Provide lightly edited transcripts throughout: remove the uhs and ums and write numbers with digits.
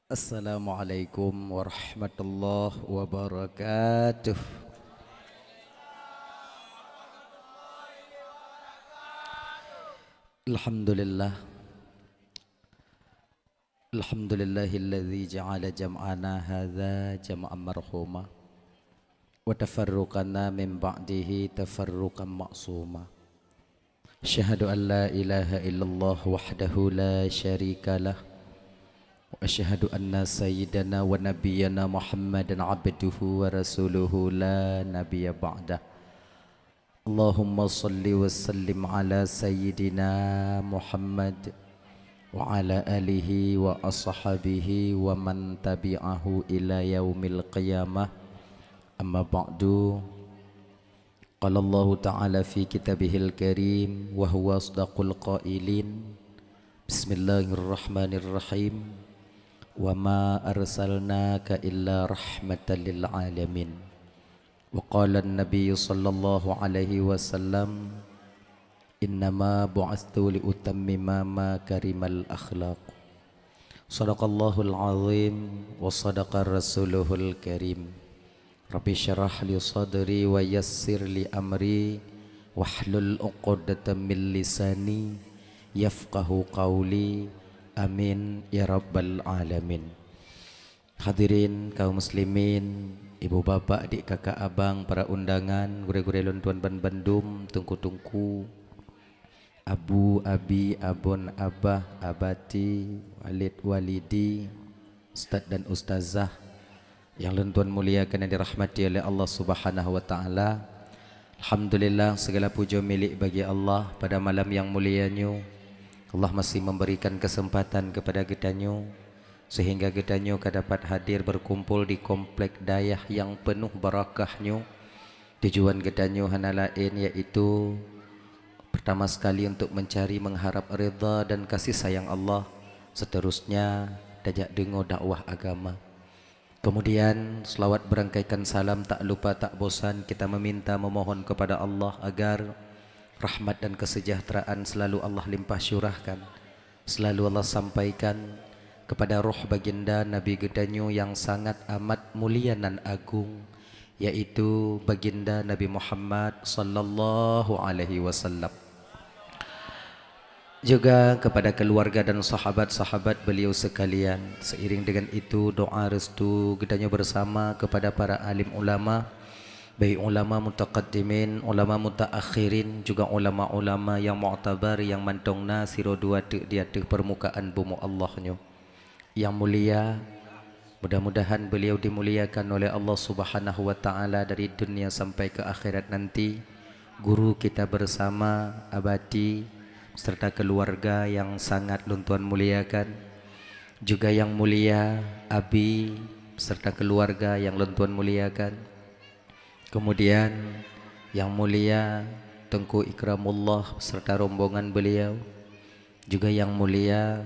Assalamualaikum warahmatullahi wabarakatuh. Alhamdulillah. Alhamdulillahilladzi ja'ala jam'ana hadza jam'an marhuma wa tafarruqana min ba'dihi tafarruqan ma'suma. Asyhadu an la ilaha illallah wahdahu la syarika lah wa asyhadu anna sayyidana wa nabiyyana Muhammadan abduhu wa rasuluhu la nabiyya ba'dah. Allahumma salli wa sallim ala sayyidina Muhammad wa ala alihi wa ashabihi wa man tabi'ahu ila yaumil qiyamah. Amma ba'du. Qala Allah ta'ala fi kitabihil karim wa huwa asdaqul qailin. Bismillahirrahmanirrahim. Wa ma arsalnaka illa rahmatan lil alamin. Wa qala an-nabiy sallallahu alaihi wasallam, innama bu'astu li utammima makarimal akhlaq. Sadaqallahul azim wa sadaqa rasuluhul karim. Rabbi syarah li sadri wa yassir li amri wahlul 'uqdatam min lisani yafqahu qawli. Amin ya rabbal alamin. Hadirin kaum muslimin, ibu bapak, adik kakak abang, para undangan, gure-gure lontuan ban bandum, tungku-tungku, abu, abi, abon, abah, abati, walid, walidi, ustaz dan ustazah yang lontuan muliakan yang dirahmati oleh Allah Subhanahu wa taala. Alhamdulillah, segala puja milik bagi Allah. Pada malam yang mulianya Allah masih memberikan kesempatan kepada kitanya sehingga kitanya dapat hadir berkumpul di komplek dayah yang penuh barakahnya. Tujuan kitanya hanya lain, yaitu pertama sekali untuk mencari mengharap ridha dan kasih sayang Allah, seterusnya dajak dengar dakwah agama. Kemudian selawat berangkaikan salam tak lupa tak bosan kita meminta memohon kepada Allah agar rahmat dan kesejahteraan selalu Allah limpah syurahkan, selalu Allah sampaikan kepada roh baginda Nabi Gedanyu yang sangat amat mulia dan agung, yaitu baginda Nabi Muhammad sallallahu alaihi wasallam. Juga kepada keluarga dan sahabat-sahabat beliau sekalian. Seiring dengan itu doa restu Gedanyu bersama kepada para alim ulama, baik ulama mutaqaddimin, ulama mutaakhirin, juga ulama-ulama yang mu'tabar, yang mantongna siro dua di atas permukaan bumi Allahnya yang mulia. Mudah-mudahan beliau dimuliakan oleh Allah Subhanahu wa taala dari dunia sampai ke akhirat nanti. Guru kita bersama abadi serta keluarga yang sangat luntuan muliakan, juga yang mulia abi serta keluarga yang luntuan muliakan. Kemudian yang mulia Tengku Ikramullah serta rombongan beliau, juga yang mulia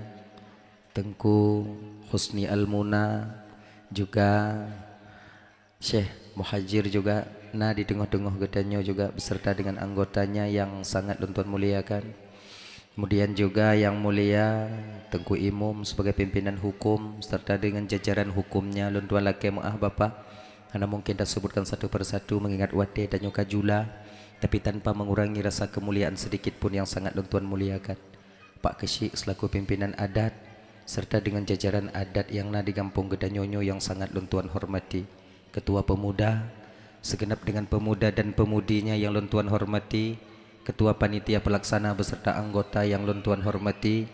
Tengku Husni Al-Muna, juga Syekh Muhajir juga di tengah-tengah gedanya juga beserta dengan anggotanya yang sangat luntuan muliakan. Kemudian juga yang mulia Tengku Imum sebagai pimpinan hukum serta dengan jajaran hukumnya luntuan laki maaf bapak, karena mungkin dah sebutkan satu persatu mengingat wate dan nyuka jula, tapi tanpa mengurangi rasa kemuliaan sedikit pun yang sangat luntuan muliakan Pak Kesyik selaku pimpinan adat serta dengan jajaran adat yang di Kampung Gedanyonyo yang sangat luntuan hormati, ketua pemuda segenap dengan pemuda dan pemudinya yang luntuan hormati, ketua panitia pelaksana beserta anggota yang luntuan hormati,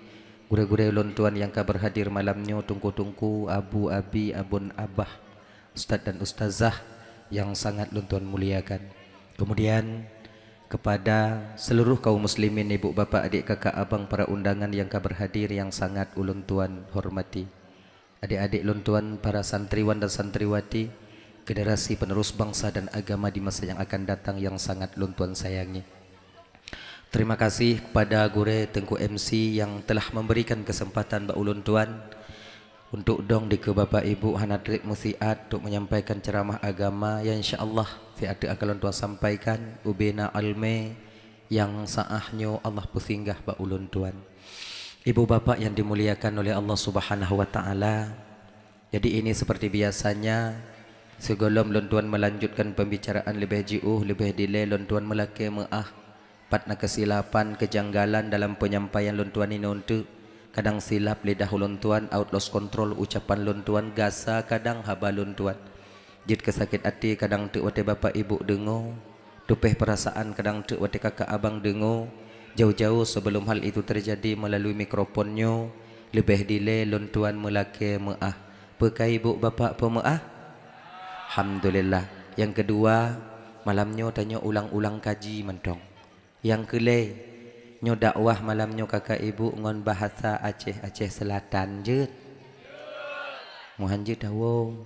gure-gure luntuan yang berhadir malamnya, tungku-tungku, abu, abi, abun, abah, ustaz dan ustazah yang sangat luntuan muliakan. Kemudian kepada seluruh kaum muslimin, ibu bapak, adik kakak abang, para undangan yang berhadir yang sangat ulun tuan hormati, adik-adik luntuan, para santriwan dan santriwati, generasi penerus bangsa dan agama di masa yang akan datang yang sangat luntuan sayangi. Terima kasih kepada Gure Tengku MC yang telah memberikan kesempatan Mbak Ulun Tuan untuk dong di ke Bapak Ibu Hanadrik Musiat untuk menyampaikan ceramah agama yang insyaAllah fi'at akan Tuan sampaikan ubena alme yang saahnya Allah pusinggah Mbak Ulun Tuan. Ibu bapak yang dimuliakan oleh Allah Subhanahu wa taala, Jadi ini seperti biasanya, sebelum lon tuan melanjutkan pembicaraan lebih jauh, lebih delay, lon tuan melaki maah patna kesilapan, kejanggalan dalam penyampaian lon tuan ini untuk kadang silap lidah lon tuan, out lost control ucapan lon tuan, gasa kadang haba lon tuan. Jid kesakit hati kadang tu wate bapak ibu dengo, tupeh perasaan kadang tu wate kakak abang dengo. Jauh-jauh sebelum hal itu terjadi melalui mikrofonnya, lebih delay lon tuan melaki maah. Pekai ibu bapa pemaah. Alhamdulillah. Yang kedua, malamnya tanya ulang-ulang kaji mentong. Yang kele, nyo dakwah malamnya kakak ibu ngon bahasa Aceh Selatan je. Mohan je tahu.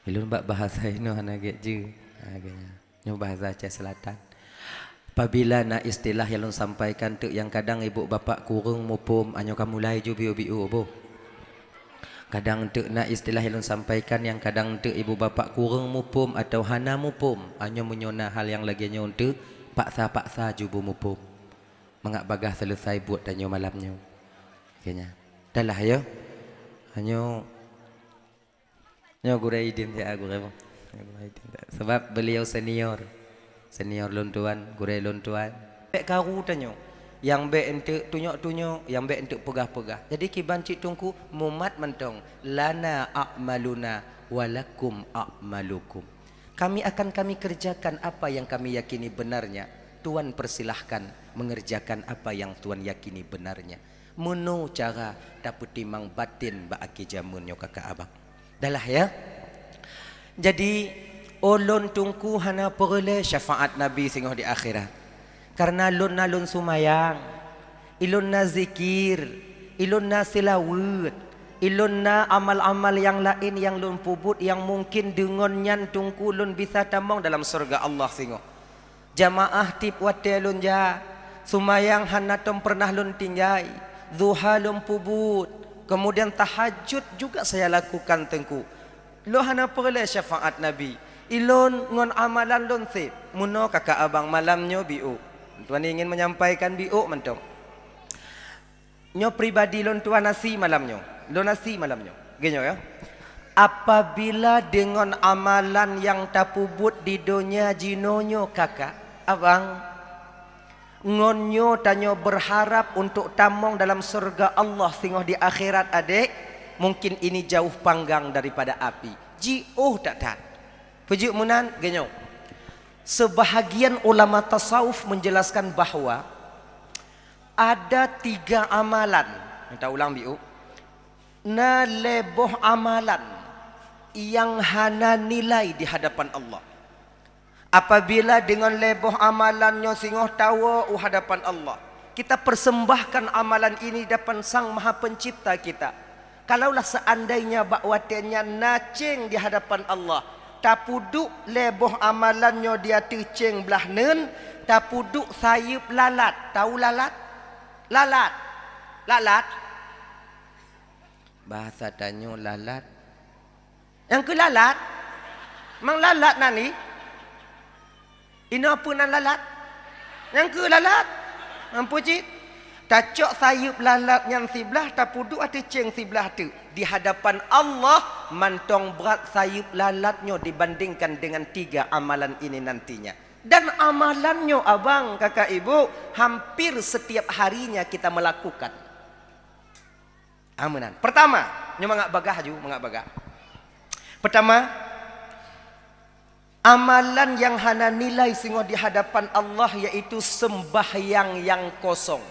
Ilun bak bahasa ini anak je. Nyo bahasa Aceh Selatan. Apabila na istilah yang lun sampaikan tu yang kadang ibu bapa kurung mupum anyo kamu mulai ju biu-biu boh. Kadang tu nak istilah yang sampaikan yang kadang tu ibu bapa kurang mupum atau hana mupum hanya menyona hal yang lagi nya untuk paksa-paksa jubu mupum mengak bagah selesai buat tanya malamnya kayaknya dah lah ya hanya Guraidin ya sebab beliau senior lontuan Gurai lontuan karu tanya yang be ente tunyok-tunyok, yang be ente pegah-pegah. Jadi kiban cik tungku mumat mentong lana a'maluna walakum a'malukum. Kami akan kami kerjakan apa yang kami yakini benarnya. Tuan persilahkan mengerjakan apa yang tuan yakini benarnya. Meno cara dapat timang batin ba aki jamunnya kakak abang. Dalah ya. Jadi olon tungku hana perle syafaat Nabi singoh di akhirat. Karena lun na lun sumayang, ilun na zikir, ilun na silawut, ilun na amal-amal yang lain yang lun pubut yang mungkin dengannya tungku lun bisa tamang dalam surga Allah singo. Jamaah tip wate lun ja, sumayang hanatom pernah lun tinggai, zuha lun pubut, kemudian tahajud juga saya lakukan tengku. Lo hana perle syafaat Nabi. Ilun ngon amalan lun sip, muno kakak abang malamnya biu. Tuan ingin menyampaikan biuk mentong. Nyo pribadi lon tuan nasi malamnya. Lon nasi malamnya. Genyo ya. Apabila dengan amalan yang tapubut di dunia jinonyo kakak abang ngonyo tanyo berharap untuk tamong dalam surga Allah singoh di akhirat adik, mungkin ini jauh panggang daripada api. Jiuh tak. Pujuk munan genyo. Sebahagian ulama tasawuf menjelaskan bahawa ada 3 amalan. Kita ulang biu. Na leboh amalan yang hana nilai di hadapan Allah. Apabila dengan leboh amalannya singoh tawa hadapan Allah, kita persembahkan amalan ini depan Sang Maha Pencipta kita. Kalaulah seandainya bakwatenya nacing di hadapan Allah, tapuduk leboh amalannya dia terceng belah nen, tapuduk sayup lalat. Tahu lalat? Lalat. Bahasa tanyo lalat. Yang ke lalat? Mang lalat nani? Ini apa nan lalat? Yang ke lalat? Ampu cik? Tacok sayup lalat yang sebelah, tapuduk ada ceng sebelah tu. Di hadapan Allah mantong berat sayup lalatnya dibandingkan dengan 3 amalan ini nantinya. Dan amalannya abang kakak ibu hampir setiap harinya kita melakukan. Amanan. Pertama, nyo mangak bagah ju, mangak bagah. Pertama, amalan yang hana nilai singo di hadapan Allah yaitu sembahyang yang kosong.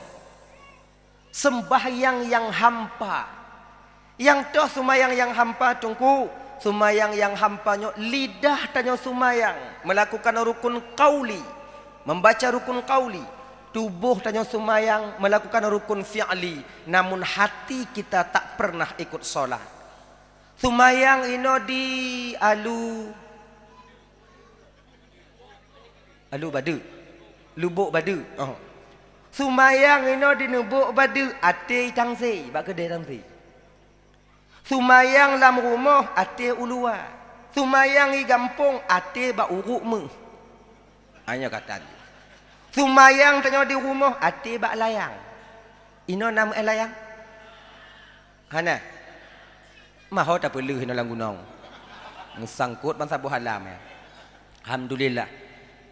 Sembahyang yang hampa. Yang toh sumayang yang hampa tungku, sumayang yang hampanya lidah tanya sumayang melakukan rukun qauli, membaca rukun qauli, tubuh tanya sumayang melakukan rukun fi'li, namun hati kita tak pernah ikut solat. Sumayang ino di alu badu, lubuk badu. Oh. Sumayang ino di lubuk badu, ate tangsi, bak kedai tangsi. Sumayang dalam rumah ate ulua. Sumayang di kampung ate ba uruk me. Hanya kata. Sumayang tanya di rumah ate ba layang. Ino nama layang? Hana. Maho tak perlu hina lang gunung. Musangkut bangsa buhalam ya. Alhamdulillah.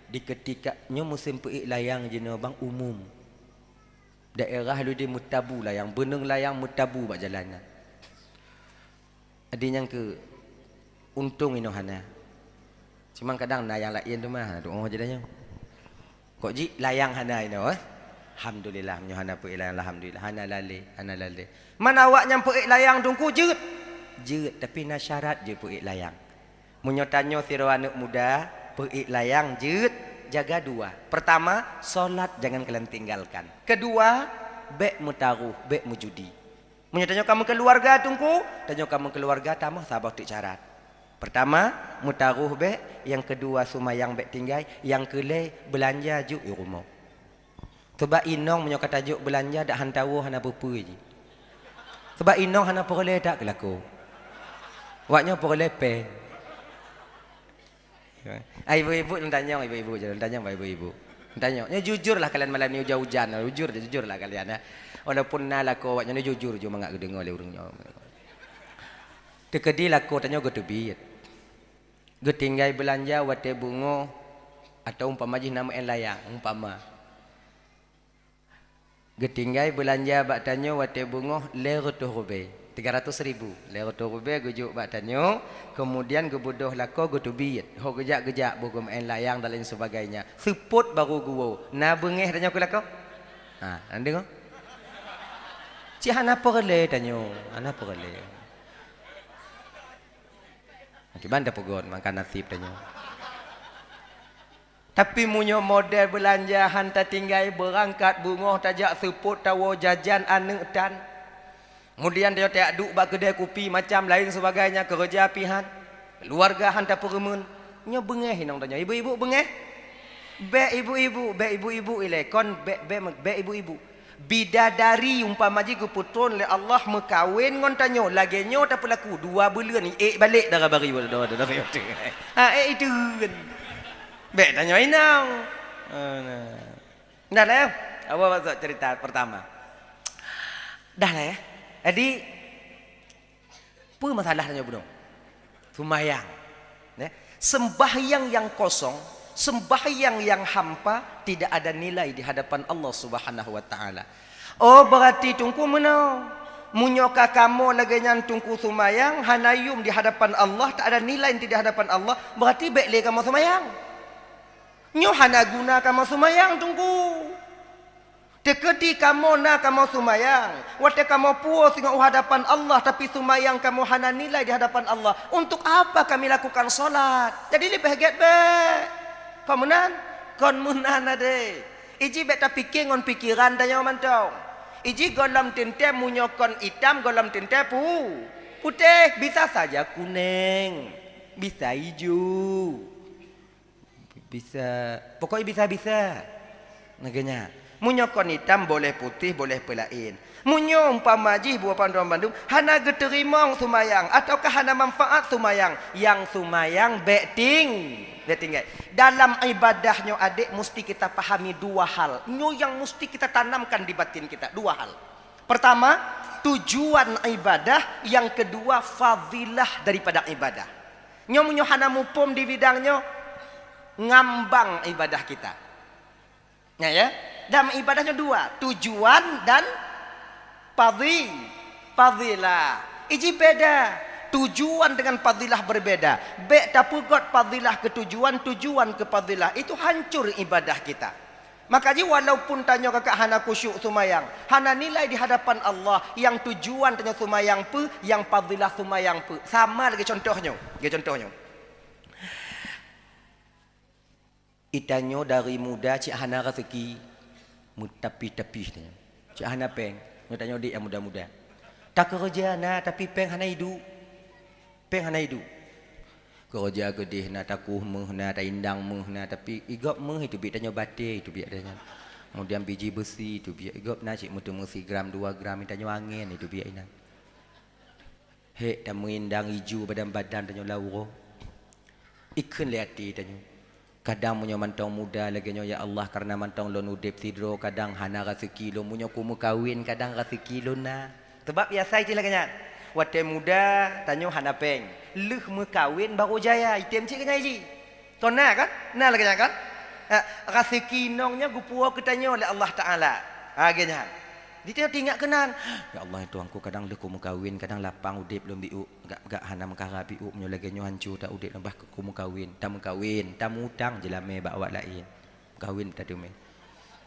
Di ketika nyo musim peik layang jenis bang umum. Daerah lu di mutabu layang, beneng layang mutabu bak jalannya. Ada yang ke untung ino hana. Cuma kadang na yang lain tu mah doa jadanya. Kok ji layang hana ino Alhamdulillah nyo hana peik layang alhamdulillah. Hana lale. Mana awak nyampe layang tungku jeut. Jeut tapi na syarat je peik layang. Munyo tanyo sira anak muda, peik layang jeut jaga dua. Pertama, solat jangan kalian tinggalkan. Kedua, bek mutaruh, bek mujudi. Menyo tanyo kamu keluarga tungku, tanyo kamu keluarga tamah sabah tik syarat. Pertama, mutaruh bek, yang kedua sumayang bek tinggai, yang kele belanja juk di rumah. Sebab inong menyo kata juk belanja dak hantawo hana pupu je. Sebab inong hana perle dak kelaku. Waknya perle pen. Ibu-ibu tanya ibu-ibu je, tanya ibu-ibu. Tanya, nya jujurlah kalian malam ni hujan-hujan, jujurlah kalian ya. Walaupun nalako awaknya ni jujur je mangak dengar le urangnya. Tekedi lako tanya go tebit. Go tinggai belanja wate bungo atau umpama ji nama en layang umpama. Go tinggai belanja bak tanyo wate bungo le rotobe. 300.000 lewat rube gujuk bak tanyo, kemudian gebudoh lako gutubit ho gejak bogom en layang dan lain sebagainya seput baru guo na bengeh tanyo ku lako andeng ci hana perle tanyo ana perle banda pogon makan nasib tanyo tapi munyo model belanja hanta tinggai berangkat bungoh tajak seput tawo jajan anek dan kemudian dia tak duk bak kedai kopi macam lain sebagainya kerja pihan keluarga hantar peremun nya bengeh hinang tanya ibu-ibu bengeh be ibu-ibu ile kon be ibu-ibu bidadari umpama ji keputun le Allah mekawin ngon tanyo lagi nyo tak pelaku 2 bulan ni balik dah bari itu be tanyo inang dah lah apa maksud cerita pertama dah lah ya. Jadi apa masalahnya bro? Sembahyang. Sembahyang yang kosong, sembahyang yang hampa tidak ada nilai di hadapan Allah Subhanahu wa taala. Oh berarti tungku menau. Munyoka kamu lagi nyan tungku sembahyang hanayum di hadapan Allah tak ada nilai di hadapan Allah, berarti baik le kamu sembahyang. Nyo hana guna kamu sembahyang tungku. Teketi kamu nak kamu sumayang, waktu kamu puas dengan hadapan Allah, tapi sumayang kamu hana nilai di hadapan Allah. Untuk apa kami lakukan solat? Jadi lebih bahagia be. Kamu nan, kon munan ade. Iji beta fikir ngon pikiran tanya mantau. Iji golam tente munyokon hitam, golam tente putih, bisa saja kuning, bisa hijau, bisa, pokoknya bisa. Naganya. Munyokon hitam boleh putih boleh pelain. Munyo umpama ji buah panduan Bandung hana geterimong sumayang ataukah hana manfaat sumayang yang sumayang beting dalam ibadahnya adik mesti kita pahami 2 hal nyo yang mesti kita tanamkan di batin kita 2 hal. Pertama tujuan ibadah, yang kedua fadilah daripada ibadah. Nyo munyo hana mupum di bidangnya ngambang ibadah kita ya. Dalam ibadahnya 2, tujuan dan fadilah. Iji beda. Tujuan dengan fadilah berbeda. Bek tapugot fadilah ke tujuan ke fadilah. Itu hancur ibadah kita. Makanya walaupun tanya kakak hana kusyuk sumayang, hana nilai di hadapan Allah, yang tujuan tanya sumayang pu, yang fadilah sumayang pu. Sama lagi contohnya. Itanyo dari muda cik hana rezeki. Tapi cik hana peng tanya dia yang muda-muda tak kerja na tapi peng hana hidup kerja gede na takuh meh na tak indang meh na tapi igop meh itu biar tanya batik itu biar tanya kemudian biji besi itu biar igop na cik mutu mesti gram 2 gram tanya angin itu biar ina tak mengindang hijau badan tanya lauro ikun liati tanya. Kadang munyo mantong muda lagi nyo ya Allah karena mantong lon udip tidro kadang hana rezeki lo munyo kumu kawin kadang rezeki lo na sebab biasa itu lagi nya Wate muda tanyo hanapeng. Leh mekawin baru jaya. Item cik kena ji. Tona kan? Nah lagi kan? Rezeki nongnya gupua ketanyo oleh Allah Taala. Genya. Dia tinggal kenan. Ya Allah tuanku kadang leh ku mekawin, kadang lapang udip belum biu. Gak hana mekara biu menyo lagi nyo hancur tak udip nambah ku mekawin. Tak mekawin, tak mutang jelame bak awak lain. Kawin tadi me.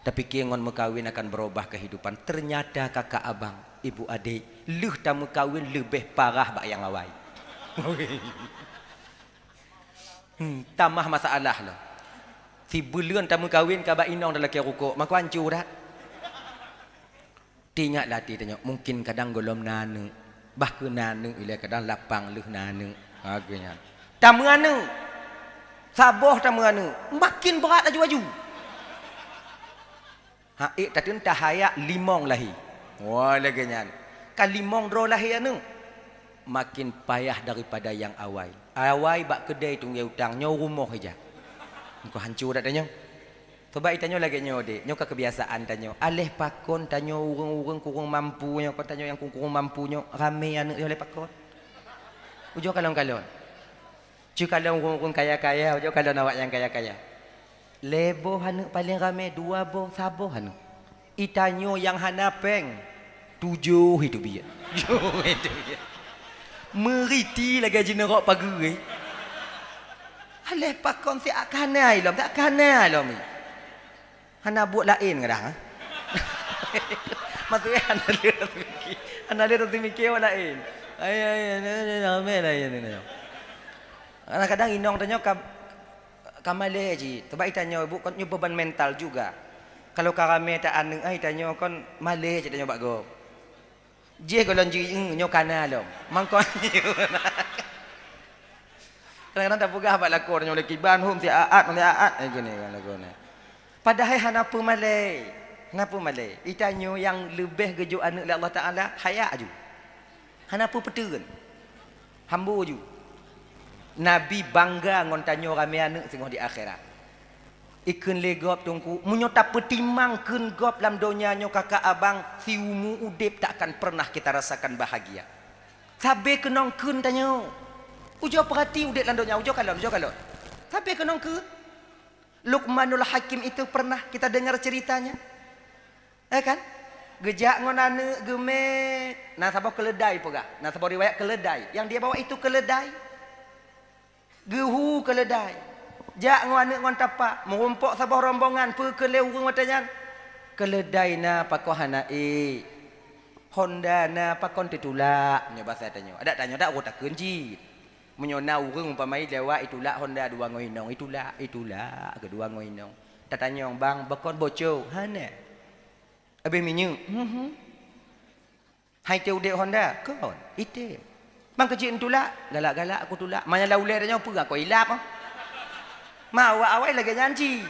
Tapi kengon mekawin akan berubah kehidupan. Ternyata kakak abang, ibu adik, leh tak mekawin lebih parah bak yang awai. Tambah masalah lah. Si bulan tamu kawin kabak inong dalam kerukuk, maka hancur dah. Tinggal latih tanya, mungkin kadang golom nanu, bahkan nanu, ia kadang lapang leh nanu, agaknya. Tamu anu, saboh tamu anu, makin berat laju-laju. Tadi entah hayak limong lahi. Wah laganya. Kan limong dro lahi anu, makin payah daripada yang awai. Awai bak kedai tunggu utang, nyaw rumah aja. Kau hancur dah tanya. Coba itanyo lagi nyo dek, nyo kebiasaan tanyo. Aleh pakon tanyo urang-urang kurang mampu nyo, kau tanyo yang kurang mampu nyo, rame anak oleh pakon. Ujo kalon-kalon. Cu kalon urang-urang kaya-kaya, ujo kalon awak yang kaya-kaya. Lebo anak paling rame 2 boh saboh anak. Itanyo yang hanapeng 7 hidup dia. 7 hidup dia. Meriti lagi haji nerok pagi. Aleh pakon si akanai lom, tak akanai lom ni. Hana buat lain kadang. Maksudnya hana lihat mikir lain. Ramai lain. Kadang-kadang inong tanya kamale ji. Sebab tanya ibu kan beban mental juga. Kalau karame tak anu ai tanya kon male je tanya bak go. Je golon ji nyo kana lom. Mangkon kadang-kadang tak pegah bak lakor nyo leki ban hum ti aat gini kan lakone. Padahal hanapu malai. Hanapu malai. Itanyo yang lebih gejuk anak Allah Ta'ala. Hayak ju. Hanapu peterun. Hambu ju. Nabi bangga ngon tanyo ramai anak sengguh di akhirat. Ikun legop tungku. Menyota petimang kun gop dalam dunia nyo kakak abang. Si umu udip takkan pernah kita rasakan bahagia. Sabe kenong kun tanyo. Ujo perhati udip dalam dunia. Ujo kalon. Sabe kenong kun. Luqmanul Hakim itu pernah kita dengar ceritanya. Kan? Gejak ngonane gemet. Nah sabah keledai pula. Nah sabah riwayat keledai. Yang dia bawa itu keledai. Gehu keledai. Jak ngonane ngon tapak. Merumpok sabah rombongan. Perkeleu matanya. Keledai na pakohana Honda na pakon titulak. Nya bahasa tanya. Ada tanya tak tak kenji. Menyona urang umpamai lewat itulah Honda 2 ngoinong itulah kedua ngoinong tatanya bang bakon bocor hana habis minyu hai teu dek Honda kon ite bang kecil itulah galak-galak aku tulak manya laulai tanya apa kau hilap mau awai lagi janji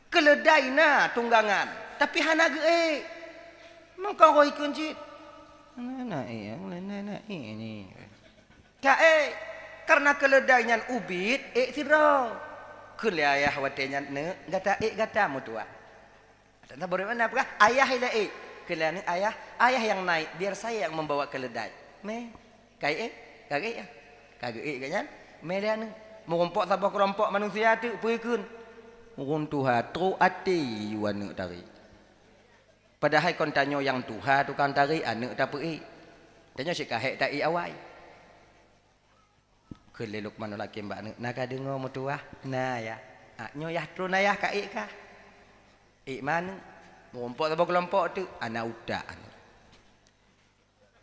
keledai na tunggangan tapi hana ge mangkau kau ikun cit nah ini karena keledainya ubit siro kuliah watenya ne gata mutua ada baru mana apa ayah ila kalian ayah yang naik biar saya yang membawa keledai me kagak kan melian merompok sabah kerompok manusia tu perikun runtuha tru ati wana tari padahal kon tanyo yang tuha tu kan tari anak tapi tanyo si kahek tak awai kele Luqmanul Hakim mbak nak dengar mutuah nah ya nyo yah tru nayah ka ka mana merompok sabah kelompok tu ana udak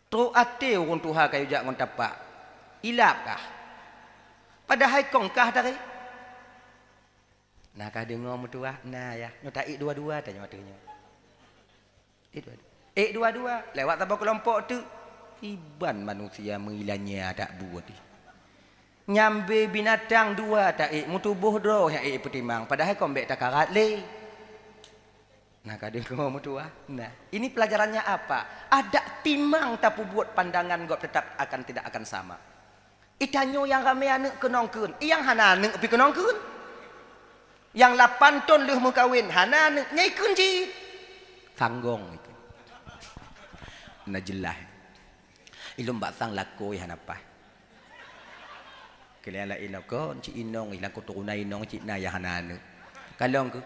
tru ate urun tuha kayu jak ngon tapak ilap kah padahal kongkah tadi nak dengar mutuah nah ya nyo tak dua-dua tanya matanya dua-dua lewat sabah kelompok tu iban manusia mengilanya tak buat nyambe binatang 2 tak mutubuh doh yang pertimbang padahal kombek tak karat le nah kadang kau mutuah nah ini pelajarannya apa ada timang tapi buat pandangan gop tetap tidak akan sama itanyo yang ramai anak kenongkeun yang hana anak pi kenongkeun yang 8 ton leuh mengkawin hana anak nyai kunci sanggong itu nah jelas Ilum baksang lakoi hanapa. Kalian la inong ko, ci inong ilang kuturuna inong ci na ya hananu. Kalong ko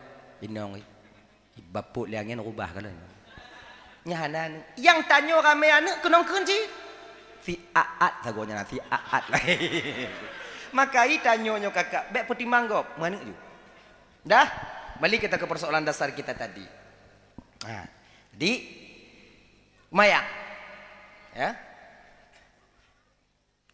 inong baput liangin rubah kalau. Nya hananu. Yang tanyo rame anu kenong kunci. Si aat sagonya si aat lah. Maka i tanyo nyo kakak, bek putih manggop, mana ju. Dah, balik kita ke persoalan dasar kita tadi. Nah, di mayang. Ya.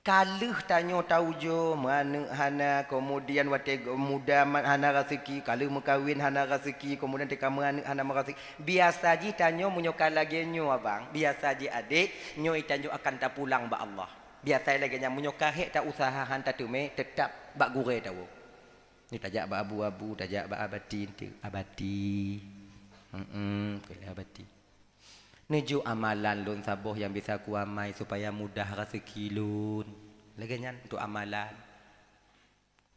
Kaluh tanyo tahu jo mana hana kemudian wate muda hana rezeki kaluh mekawin hana rezeki kemudian teka mana hana rezeki biasa ji tanyo munyokan lagi nyo abang biasa ji adik nyo itanyo akan tak pulang ba Allah biasa lagi nya munyokah hek tak usaha hanta tu me tetap bak gure tahu ni tajak ba abu-abu tajak ba abati tu abati kena abati Nuju amalan lun saboh yang bisa kuamai supaya mudah rezeki lun. Lagi nyan untuk amalan.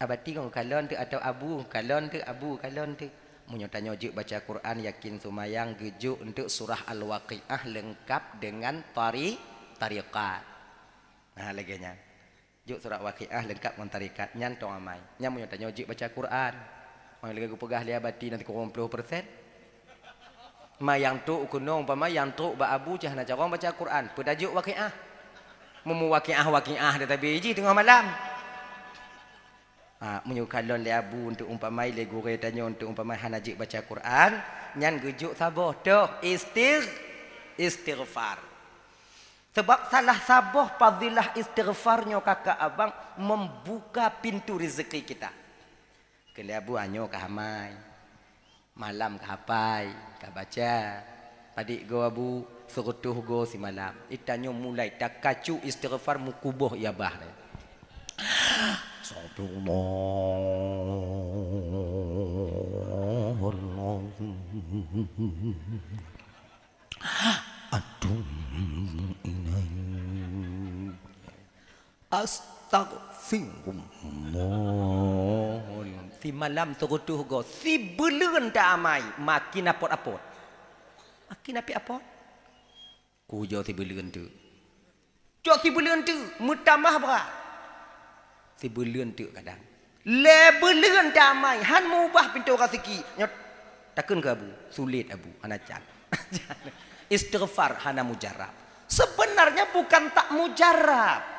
Abati kau kalon tu atau abu, kalon tu abu, kalon tu. Munyo tanya juk baca Quran yakin sumayang gejuk untuk surah Al-Waqiah lengkap dengan tariqat. Nah lagi nyan. Juk surah Waqiah lengkap dengan tariqat nyan tong amai. Nyan munyo tanya juk baca Quran. Mang lagi ku pegah li abati nanti kurang 20%. Mayang tu kuno umpama yang tu ba abu cah nak cara baca Quran pedajuk waqiah mumu waqiah dia tabi ji tengah malam munyu kalon le abu untuk umpama le gure tanya untuk umpama hanajik baca Quran nyan gejuk saboh doh istighfar sebab salah saboh fadilah istighfarnya kakak abang membuka pintu rezeki kita kele abu anyo kahamai malam kapai ka baca tadi go abu serutuh go si malam itanyo mulai tak kacu istighfar mukubuh ya bah astagfirullah si malam terutuh go si belun tak amai makin apot-apot makin apot ku jo si belun tu mutamah berat si belun tu kadang le belun tak amai han mubah pintu rezeki nyot takun ke abu sulit abu anacan istighfar hana mujarab sebenarnya bukan tak mujarab.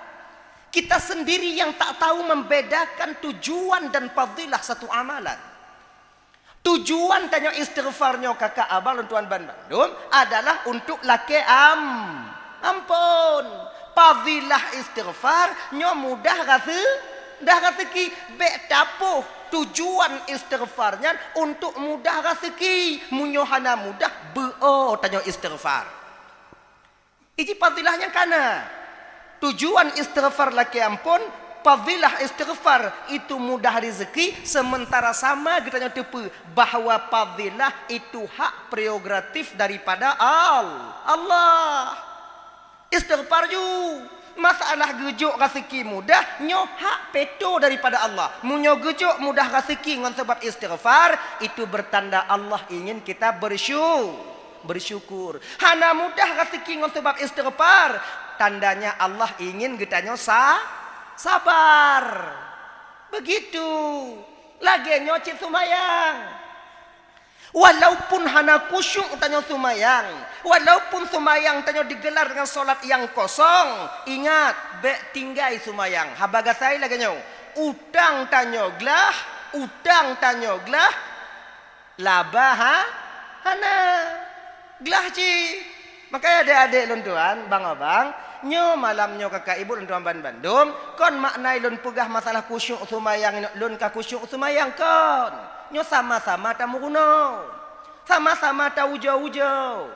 Kita sendiri yang tak tahu membedakan tujuan dan fadilah satu amalan. Tujuan tanya istighfarnya kakak abang tuan Bandung adalah untuk laki ampun. Fadilah istighfar nyo mudah rezeki bek tapuh. Tujuan istighfarnya untuk mudah rezeki. Munyo hana mudah beo tanya istighfar. Iji fadilahnya kana. Tujuan istighfar laki ampun, fadilah istighfar itu mudah rezeki, sementara sama kita tepu bahwa fadilah itu hak prerogatif daripada Allah. Istighfar ju masalah gejuk rezeki mudah, nyo hak peto daripada Allah. Munyo gejuk mudah rezeki dengan sebab istighfar itu bertanda Allah ingin kita bersyukur. Hana mudah rezeki dengan sebab istighfar. Tandanya Allah ingin getanya sabar. Begitu. Lagi nyocit sumayang. Walaupun hana kusyuk tanya sumayang. Walaupun sumayang tanya digelar dengan solat yang kosong. Ingat, bek tinggai sumayang. Habaga saya lagi nyo. Utang tanya glah. Labah hana. Glah ci. Makanya adik-adik luntuan, bang abang. Nyo malam nyo kakak ibu luntuan Bandung kon maknai lun pegah masalah kusyuk sumayang lun ka kusyuk sumayang kon nyo sama-sama tamu kuno sama-sama tahu jauh-jauh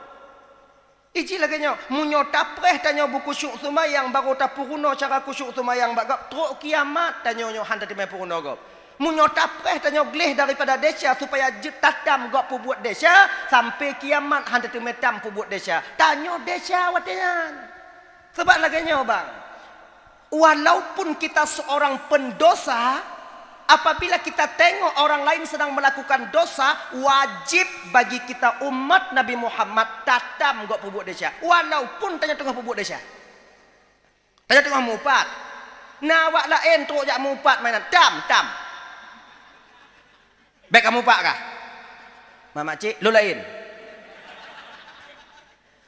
iji lagi nyo munyo tapreh tanyo buku kusyuk sumayang baru tapu kuno cara kusyuk sumayang bagap truk kiamat tanyo nyo hanta di mepu kuno gop munyo tapreh tanyo gleh daripada desa supaya tatam gop pu buat desa sampai kiamat hanta di metam pu buat desa tanyo desa watian. Sebab laganya bang, walaupun kita seorang pendosa, apabila kita tengok orang lain sedang melakukan dosa, wajib bagi kita umat Nabi Muhammad tatam gak pubuk desa, walaupun tanya tengah pubuk desa. Aja tengah mupat. Nawak lain teruk jak mupat mainan. Tam. Baik kamu mupat kah? Mama cik, lu lain.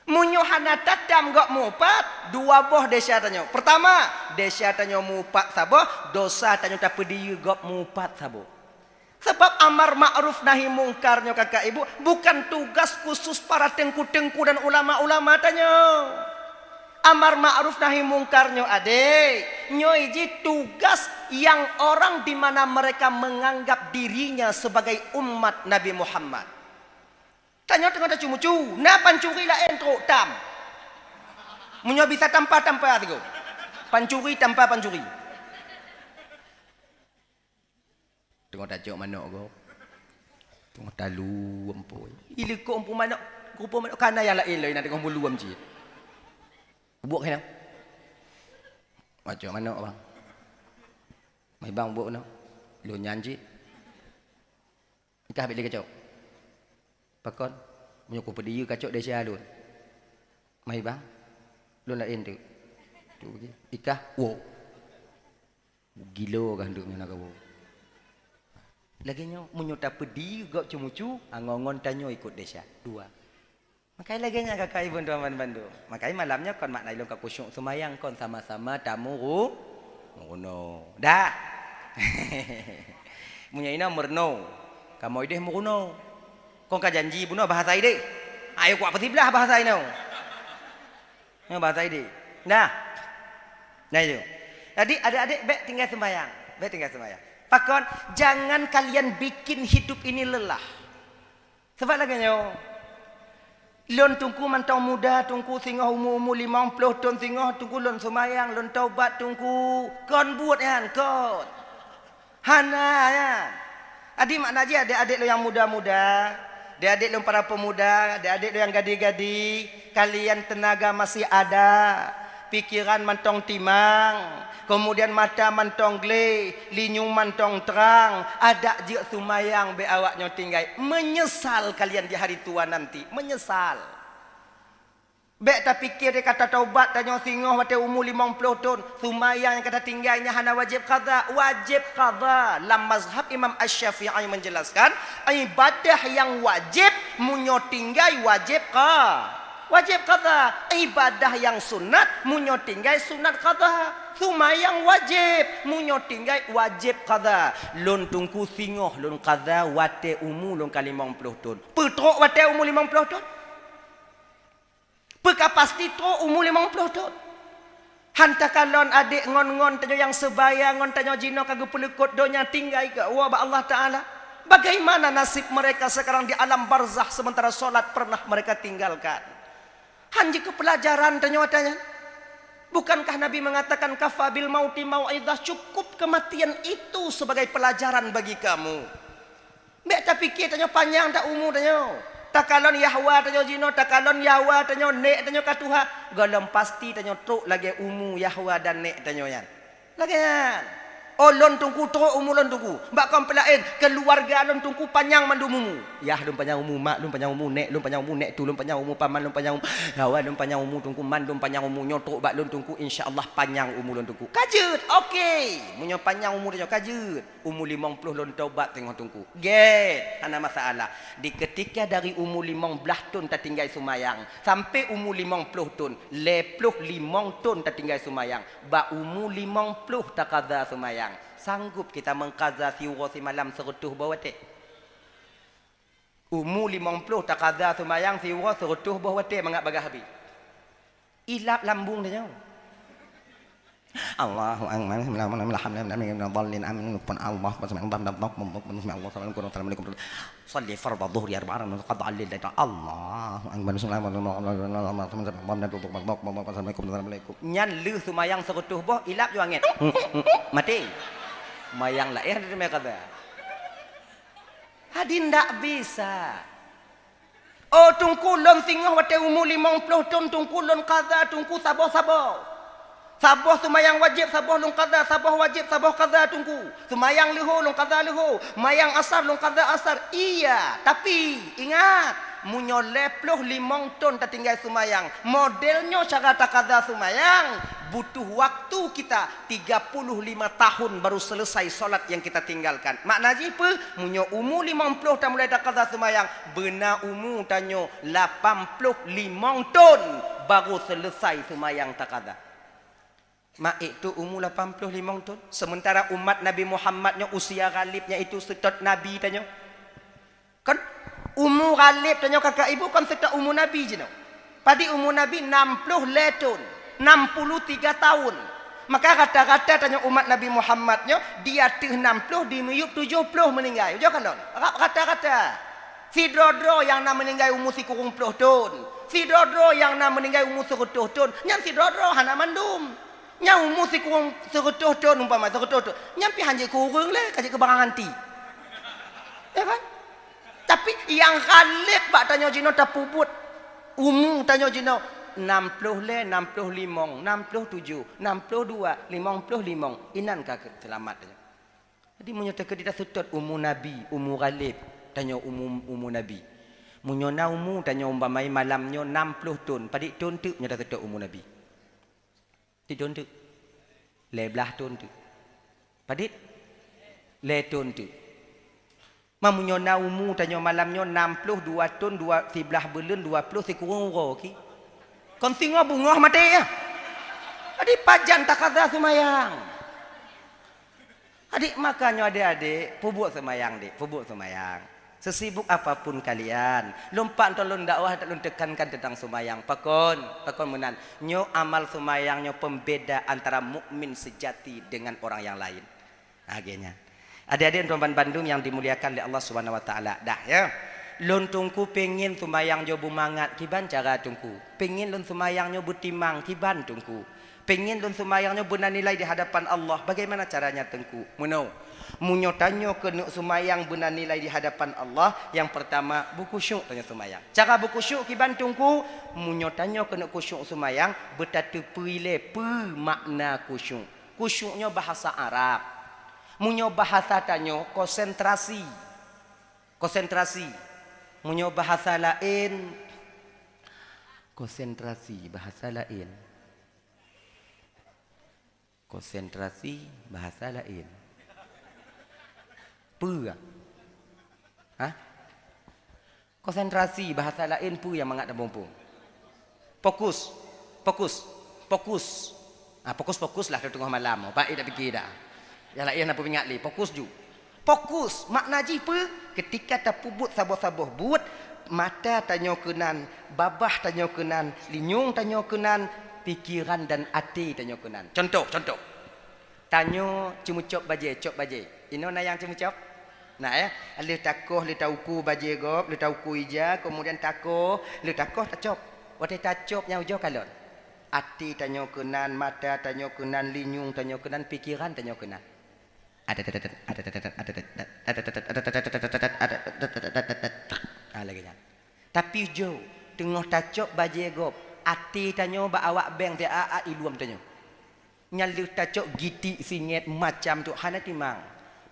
Munyo hana tatam gak mupat, dua boh desya tanyo. Pertama, desya tanyo mupat sabo, dosa tanyo tak pedi gak mupat sabo. Sebab amar ma'ruf nahi mungkarnya kakak ibu bukan tugas khusus para tengku-tengku dan ulama-ulama tanyo. Amar ma'ruf nahi mungkarnya adik, nyoiji tugas yang orang di mana mereka menganggap dirinya sebagai umat Nabi Muhammad. Tanya tengah ada cumu-cu, na pancuri lah entro tam. Munyo bisa tanpa tigo. Pancuri tanpa pancuri. Tengok tajuk mana go. Tengok talu empu. Ili ko empu mana? Rupa mana kana yang lain lain nanti kau bulu amci. Buat kena. Tajuk mana bang? Mai bang buat no. Lu nyanji. Kita habis lagi kacau. Pakon, menyukup dia kacau dia sia lun. Mai bang, lun lain tu. Tu pergi. Ikah, wow. Gila kan duk nak kau. Laginya menyuta pedi gak cumucu, angongon tanyo ikut desa. Dua. Makai laginya kakak ibu tuan bandu. Makai malamnya kon mak nailung ka kusyuk semayang kon sama-sama tamu ngono. Dah. Munya ina merno. Kamu ideh muruno. Kau kan janji bunuh bahasa ini. Ayo kuat peti belah bahasa ini. Yang bahasa ini. Nah itu. Jadi adik-adik baik tinggal sembahyang. Pakon, jangan kalian bikin hidup ini lelah. Sebab lagi nyo. Lon tungku mantau muda, tungku singoh umur 50 tahun singoh, tungku lon sembahyang, lon taubat tungku. Kon buat kan, kon. Hana ya. Adik makna aja adik-adik lo yang muda-muda. Adik-adik lo para pemuda, adik-adik lo yang gadi-gadi, kalian tenaga masih ada, pikiran mantong timang, kemudian mata mantong gle, linyung mantong terang, ada juga sumayang be awaknya tinggai. Menyesal kalian di hari tua nanti, menyesal. Bek tak pikir dia kata taubat tanya singoh wate umur 50 tahun, sumayang yang kata tinggalnya hana wajib qada. Lam mazhab Imam Asy-Syafi'i menjelaskan ibadah yang wajib munyo tinggai wajib qada. Ibadah yang sunat munyo tinggai sunat qada. Sumayang wajib munyo tinggai wajib qada. Lon tungku singoh lon qada wate umur lon kali 50 tahun. Petrok wate umur 50 tahun. Peka pasti tu umur 50 tahun. Hantakalon adik ngon-ngon tanyo yang sebaya ngon tanyo jino kagak pelukut donya tinggai ke wa Allah Ta'ala. Bagaimana nasib mereka sekarang di alam barzah sementara solat pernah mereka tinggalkan. Hanji ke pelajaran tanyo tanya. Bukankah Nabi mengatakan kafabil mauti mau'idah, cukup kematian itu sebagai pelajaran bagi kamu. Mek tak fikir tanyo panjang tak umur tanyo. Takalon Yahwa tanyo jino, takalon Yahwa tanyo nek tanyo katuha, golong pasti tanyo truk lagi umu Yahwa dan nek tanyo yan. Lagi yan. Oh lon tungku truk umu lon tungku. Mbak kom pelain keluarga lon tungku panjang mandumumu. Yah lon panjang umu mak, lon panjang umu nek, lon panjang umu nek tu, lon panjang umu paman, lon panjang umu Yahwa, lon panjang umu tungku man, lon panjang umu nyotruk bak lon tungku insyaallah panjang umu lon tungku. Kajut. Okey. Munyo panjang umu tanyo kajut. Umu 50 lon taubat tengok tungku. Get. Ana masalah. Di ketika dari umur 15 tahun tak tinggal sumayang sampai umur 50 tahun, 55 tahun tak tinggal sumayang, ba umur 50 tak qada sumayang. Sanggup kita mengqaza siwa si malam serutuh bawate? Umur 50 tak qada sumayang siwa serutuh bawate mangak bagah habis. Ilap lambung dia. Allahu akbar. Alhamdulillah amin pun Allah salli fardhu dhuhri arba'an qad allil Allahu akbar. Assalamualaikum. Nyan leuh sumayang serutuh boh ilap jo angin. Mati. Mayang lah dia kata. Hadin tak bisa. Oh tungku lon tinggal wate umur 50 tahun tungku lon qada tungku sabar. Sabar sumayang wajib, sabar lung qada, sabar wajib, sabar qada tungku. Sumayang liho lung qada liho, mayang asar lung qada asar. Iya, tapi ingat munyo 55 ton tak tinggal sumayang. Modelnya cara takada sumayang butuh waktu kita 35 tahun baru selesai solat yang kita tinggalkan. Maknanya apa? Munyo umur 50 tak mulai takada sumayang, benar umur tanyo 85 ton baru selesai sumayang takada. Mak itu umur 85 tahun. Sementara umat Nabi Muhammadnya usia galibnya itu setot Nabi tanya. Kan umur galib tanya kakak ibu kan setot umur Nabi je no. Padi umur Nabi 60 tahun, 63 tahun. Maka kata-kata tanya umat Nabi Muhammadnya dia 60 di meyup 70 meninggal. Jo kan don? Kata-kata. Si drodro yang nak meninggal umur si kurung 10 tahun. Si drodro yang nak meninggal umur 100 tahun. Yang si drodro hana mandum. Nyau musik kurang 100 tahun umpama 100 tahun. Nyampi hanya kurang lah kasih ke barang anti. Ya kan? Tapi yang khalif bak tanya jino tak pubut. Umum tanya jino 60 le 65, 67, 62, 55. Inan ka selamat tanya. Jadi menyatakan kita sutut umur Nabi, umur khalif tanya umur Nabi. Munyona umur tanya umpama malamnya 60 tahun. Padik tahun tu nyata sutut umur Nabi. Tidon tu, lebelah ton tu, padit, le ton tu. Mamunyo na umu tanyo malamnya 62 ton 2 sebelah bulan 20 sekurang uro ki. Kon singo bungoh mati ya. Adik pajan takada semayang. Adik makanya adik-adik pubuk semayang dik, pubuk semayang. Sesibuk apapun kalian, lompat tolong dakwah tak tekankan tentang sumayang. Pakon menan. Nyo amal sumayang nyo pembeda antara mukmin sejati dengan orang yang lain. Akhirnya, adik-adik tuan Bandung yang dimuliakan oleh Allah Subhanahu Wa Taala. Dah ya. Lon tungku pengen sumayang nyo bumangat, kiban cara tungku. Pengen lon sumayang nyo butimang, kiban tungku. Pengen lon sumayang nyo bernilai di hadapan Allah. Bagaimana caranya tengku? Munyo tanyo kena sumayang benar nilai di hadapan Allah. Yang pertama buku syuk tanya sumayang. Cara buku syuk kiban tungku munyo tanyo kena kusyuk sumayang betatu puile pe makna kusyuk. Kusyuknya bahasa Arab. Munyo bahasa tanyo konsentrasi. Konsentrasi. Munyo bahasa lain konsentrasi bahasa lain. Konsentrasi bahasa lain. Pu ah? Konsentrasi bahasa lain pu yang mangat dan fokus. Fokus lah di tengah malam. Baik dah fikir dah. Yang lain apa ingat li? Fokus ju. Fokus makna ji pu ketika tak pubut saboh-saboh buat mata tanyo kenan, babah tanyo kenan, linyung tanyo kenan, pikiran dan hati tanyo kenan. Contoh. Tanyo cumucop baje, cop baje. Ino na yang cumucop? Nah ya, le takoh le tauku baje gop, le tauku ija, kemudian takoh, le takoh tacop. Wate tacop yang ujo kalon. Hati tanyo kenan, mata tanyo kenan, linyung tanyo kenan, pikiran tanyo kenan. Lagi nya. Tapi ujo tengah tacop baje gop, hati tanyo ba awak beng dia iluam tanyo. Nyalu tacok gitik singit macam tu hana timang.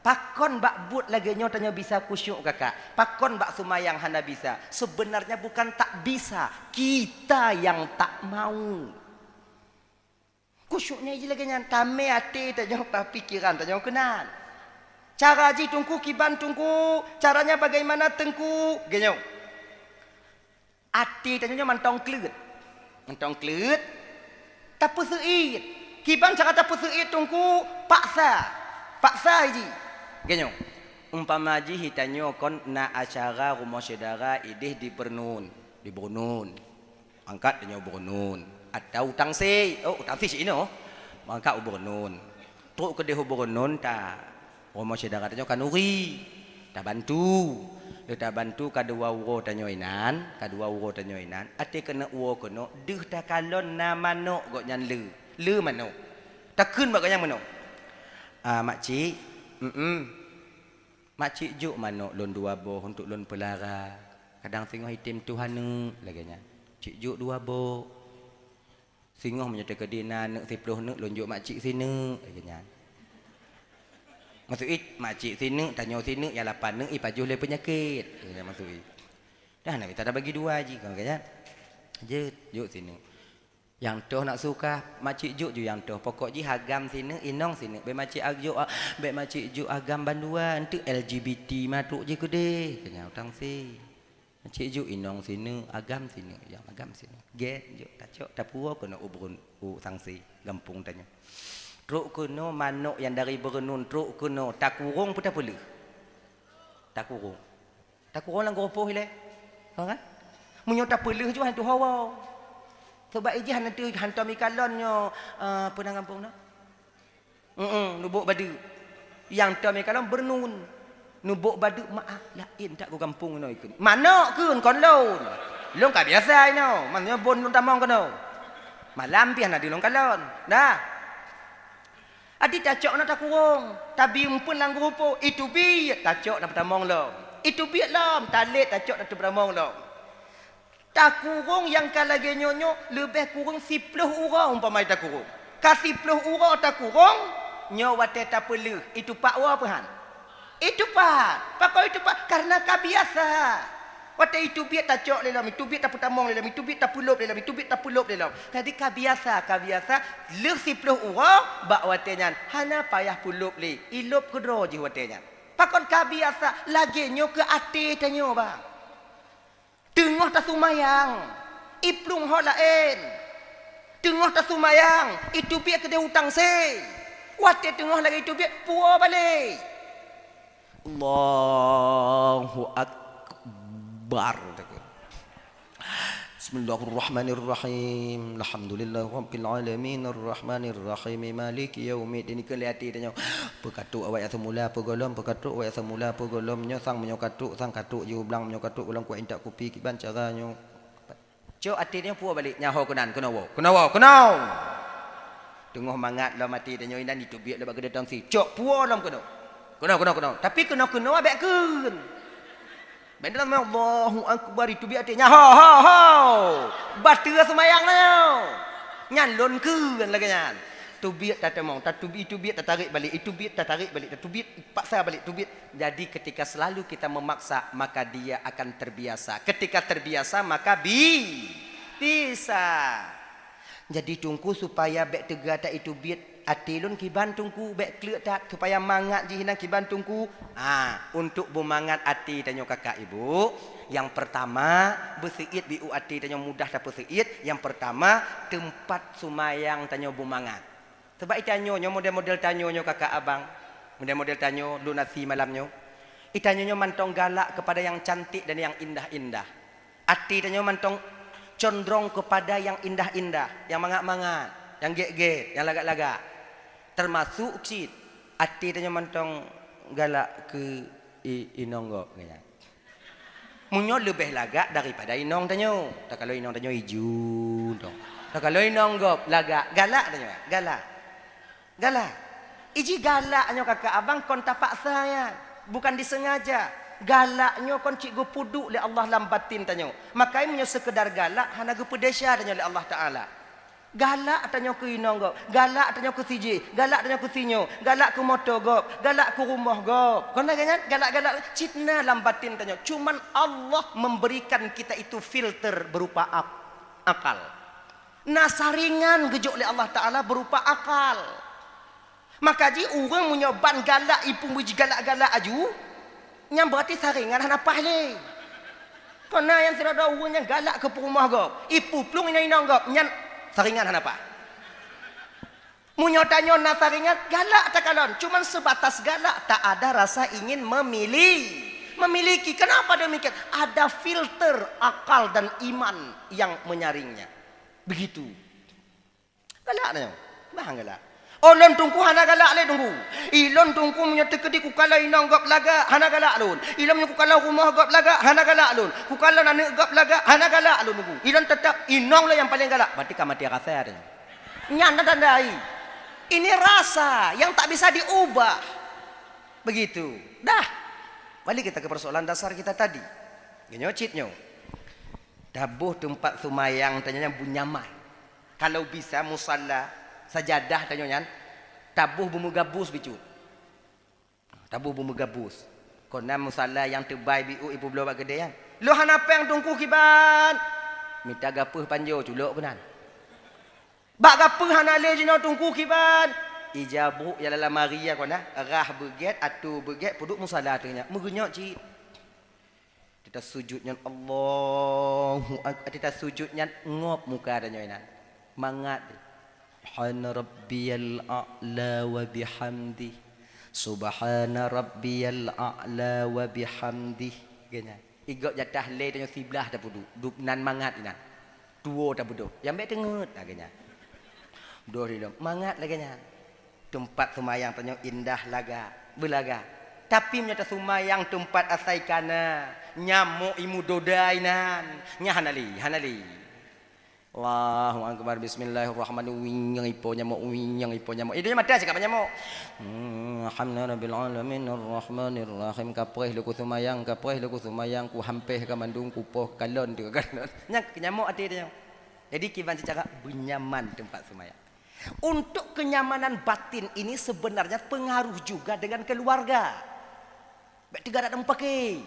Pakon bak but lagi nyo tanya bisa kusyuk kakak. Pakon bak sumayang hana bisa. Sebenarnya bukan tak bisa, kita yang tak mau. Kusyuknya je lagi nyan tame hati tanya pikiran tanya kenan. Cara ji tungku kiban tungku, caranya bagaimana tengku genyo. Hati tanya mantong klut. Mantong klut. Tapi seit. Kiban cara tapu seit tungku paksa ji genyo umpama ji hitanyo kon na acara rumah saudara idih di Bernun angkat denyo Bernun atau utang si ino angkat Bernun truk ke deh Bernun ta rumah saudara denyo kanuri ta bantu kadua uro tanyo inan ate kena uro kono deh ta kalon na manok gok nyan le manok tak kun bak yang manok makcik makcik juk manok lon 2 boh untuk lon pelara kadang singoh hitim Tuhan laganya cik juk 2 boh singoh menyata ke dina nek 10 nek lon juk makcik sini laganya maksud makcik sini tanyo sini ya 8 nek ipajuh le penyakit maksud Dah nak kita dah bagi dua je kau kan. Juk sini. Yang toh nak suka makcik juk yang toh. Pokok je hagam sini, inong sini. Be makcik juk agam bandua entu LGBT matuk je ke deh. Kena utang si. Makcik juk inong sini, agam sini, yang agam sini. Get juk tacok tapua kena ubrun sangsi gampung tanya. Truk kuno manuk yang dari berenun truk kuno tak kurung pun tak boleh. Tak kurung. Tak kurung lang gopoh le. Faham kan? Munyo tak boleh je hantu hawa. Sebab ije hantu hantu mikalonnya apa nang kampung nak? Nubuk badu. Yang tu mikalon bernun. Nubuk badu maaf lain tak ku kampung no ikut. Mana kun kon lon. Long ka biasa no. Manyo bon nun tamong kono. Malam pian ada long kalon. Dah. Adi tacok nak tak kurung. Tabi umpun lang grupo itu bi tacok nak tamong lo. Itu bi lam talit tacok nak tamong lo. Tak kurung yang kalau nyonyo lebih kurung 10 orang umpamai tak kurung. Kasih 10 orang tak kurung nyo wate tak perlu. Itu pak wa apa han? Itu pak. Pakai itu pak karena kabiasa. Wate itu biat tak cok lelam, itu biat tak putamong lelam, itu biat tak pulup lelam, itu biat tak pulup lelam. Jadi kabiasa le 10 orang bak wate nyan. Hana payah pulup le. Ilup kedro je wate nyan. Pakon kabiasa lagi nyo ke ati tanyo bang. Tengah tak sumayang. Iplung ho lain. Tengah tak sumayang. Itu biar kena hutang se. Wate tengah lagi itu biar puas balik. Allahu Akbar. Bismillahirrahmanirrahim. Alhamdulillahirabbil alamin arrahmanir rahim maliki yaumiddin. Kelihati tanya pekatuk awak semula pegolom pekatuk awak semula pegolomnya sang menyokatuk sang katuk je ublang menyokatuk ulang kuat intak kopi kiban caranya cok artinya puas balik nyaho kenan kenawo tengah mangat lah mati tanya inan itu biar dapat kedatang si cok puas lam kena tapi kena abek kun benar memang Allahu Akbar itu biar artinya ho batu semayang lah nyan lon kun lagi nyan tu biat tak temong tu biat tak tarik balik itu biat tak tarik balik tu biat paksa balik tu biat jadi ketika selalu kita memaksa maka dia akan terbiasa ketika terbiasa maka bisa jadi tungku supaya bek tega tak itu biat atilun kiban tungku bek klek tak supaya mangat jihinan kiban tungku untuk bermangat ati tanyo kakak ibu yang pertama bersiit biu ati tanyo mudah tak bersiit yang pertama tempat sumayang tanyo bermangat sebab itanyo nyo model-model tanyo nyo kakak abang model-model tanyo lunasi malamnyo itanyo nyo mantong galak kepada yang cantik dan yang indah-indah ati tanyo mantong condrong kepada yang indah-indah yang mangat-mangat yang get-get yang lagak-lagak termasuk cit ati tanyo mantong galak ke inonggo kaya munyo lebih lagak daripada inong tanyo tak kalau inong tanyo hijau dong tak kalau inong gop lagak galak tanyo galak iji galaknya kakak abang kon tak paksa ya bukan disengaja galaknya kon cik go puduk le Allah lam batin tanyo makanya munyo sekedar galak hana go pedesya tanyo le Allah taala galak tanyo ke inong gop galak tanyo ke siji galak tanyo ke sinyo galak ke motor gop galak ke rumah gop kon kan galak-galak citna lam batin tanyo cuman Allah memberikan kita itu filter berupa akal nasaringan gejuk le Allah taala berupa akal maka ji orang menyoban galak ipu muji galak-galak aju nyam berarti saringan hana pahle kena yang serada orang yang galak ke rumah gop ipu plung ina-ina gop nyan saringan hana pa munyo tanyo na saringan galak tak kalon cuman sebatas galak tak ada rasa ingin memiliki kenapa demikian ada filter akal dan iman yang menyaringnya begitu galak nyo bahang galak Olon tungku hana galak le tunggu. Ilon tungku punya tekedi ku kala inang gap laga hana galak lun. Ilon punya ku kala rumah gap laga hana galak lun. Ku kala anak gap laga hana galak lun tunggu. Ilon tetap inang lah yang paling galak. Berarti kamati rasa ada. Nyana tandai. Ini rasa yang tak bisa diubah. Begitu. Dah. Balik kita ke persoalan dasar kita tadi. Genyocitnyo. Dabuh tempat sumayang tanya bunyaman. Kalau bisa musalla sajadah tanya nyan tabuh bumbu gabus bicu tabuh bumbu gabus kona musalla yang terbaik biu ibu belau gede yang Lu hanapeng tungku kiban. Minta gapuh panjo culuk benan. Bak gapuh hanale jino tungku kiban. Ijabu ya dalam Maria kona rah beget atu beget puduk musala tanya. Megunyok cik. Kita sujudnya Allahu akbar. Kita sujudnya ngop muka tanya ina. Mangat. Subhana rabbiyal a'la wa bihamdi. Subhana rabbiyal a'la wa bihamdi. Genya. Igok jatah le tanya siblah dah puduk. Duk nan mangat ina. Duo dah puduk. Yang bet tengut genya. Dua di dalam mangat laganya. Tempat semayang tanya indah laga, belaga. Tapi menyata semayang tempat asai kana, nyamuk imu dodainan, hanali. Allahu akbar bismillahirrahmanirrahim. Yang ipo nyamuk. Itu mata cakap nyamuk. Alhamdulillahirabbil alamin arrahmanirrahim. Kapreh luku semayang ku hampeh ka mandung ku poh kalon tu kan. Nyamuk ati dia. Jadi kiban secara benyaman tempat semayang. Untuk kenyamanan batin ini sebenarnya pengaruh juga dengan keluarga. Tiga tak pakai.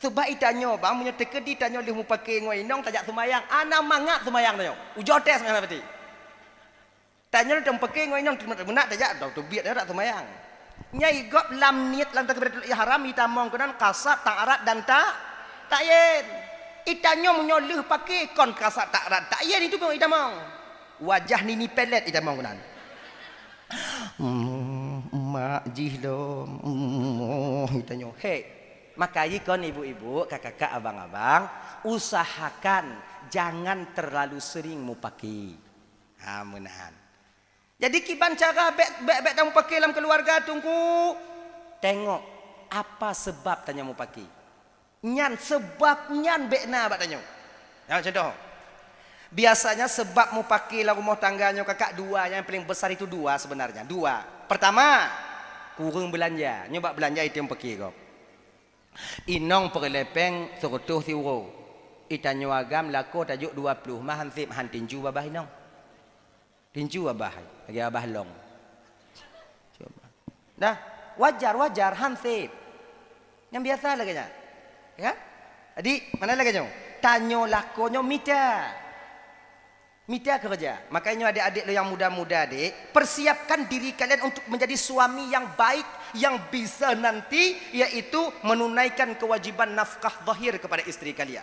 Sebab itanyo bang punya teka ditanyo limu pakai ngoinong tajak semayang. Ana mangat semayang tanyo. Ujo tes semayang berarti. Tanyo tem pakai ngoinong benak tajak tu biat tak semayang. Nyai gop lam niat lam takbiratul ihram itamong kenan kasat ta'arat dan tak yen. Itanyo menyoleh pakai kon kasat ta'arat tak yen itu pun itamong. Wajah nini pelet ida mangunan. Mak jihlo. Itanyo. Hei, makanya kon ibu-ibu, kakak-kakak, abang-abang, usahakan jangan terlalu sering mu pakai. Menahan. Jadi kiban cara bek tamu pakai dalam keluarga tunggu. Tengok apa sebab tanya mu pakai. Nyan sebab nyan bekna bak tanyo. Ya contoh. Biasanya sebab mau pakai lah rumah tangganya kakak dua, yang paling besar itu dua sebenarnya. Dua. Pertama, kurang belanja. Nyoba belanja itu yang pakai kau. Inong perlepeng serutuh siuro. Itanyo agam lako tajuk 20 mah hansip han tinju babah inong. Tinju babah. Lagi abah long. Coba. Dah, wajar hansip. Yang biasa lagi nya. Ya? Jadi, mana lagi nyo? Tanyo lakonyo Mita kerja. Makanya adik-adik lo yang muda-muda adik, persiapkan diri kalian untuk menjadi suami yang baik, yang bisa nanti yaitu menunaikan kewajiban nafkah zahir kepada istri kalian.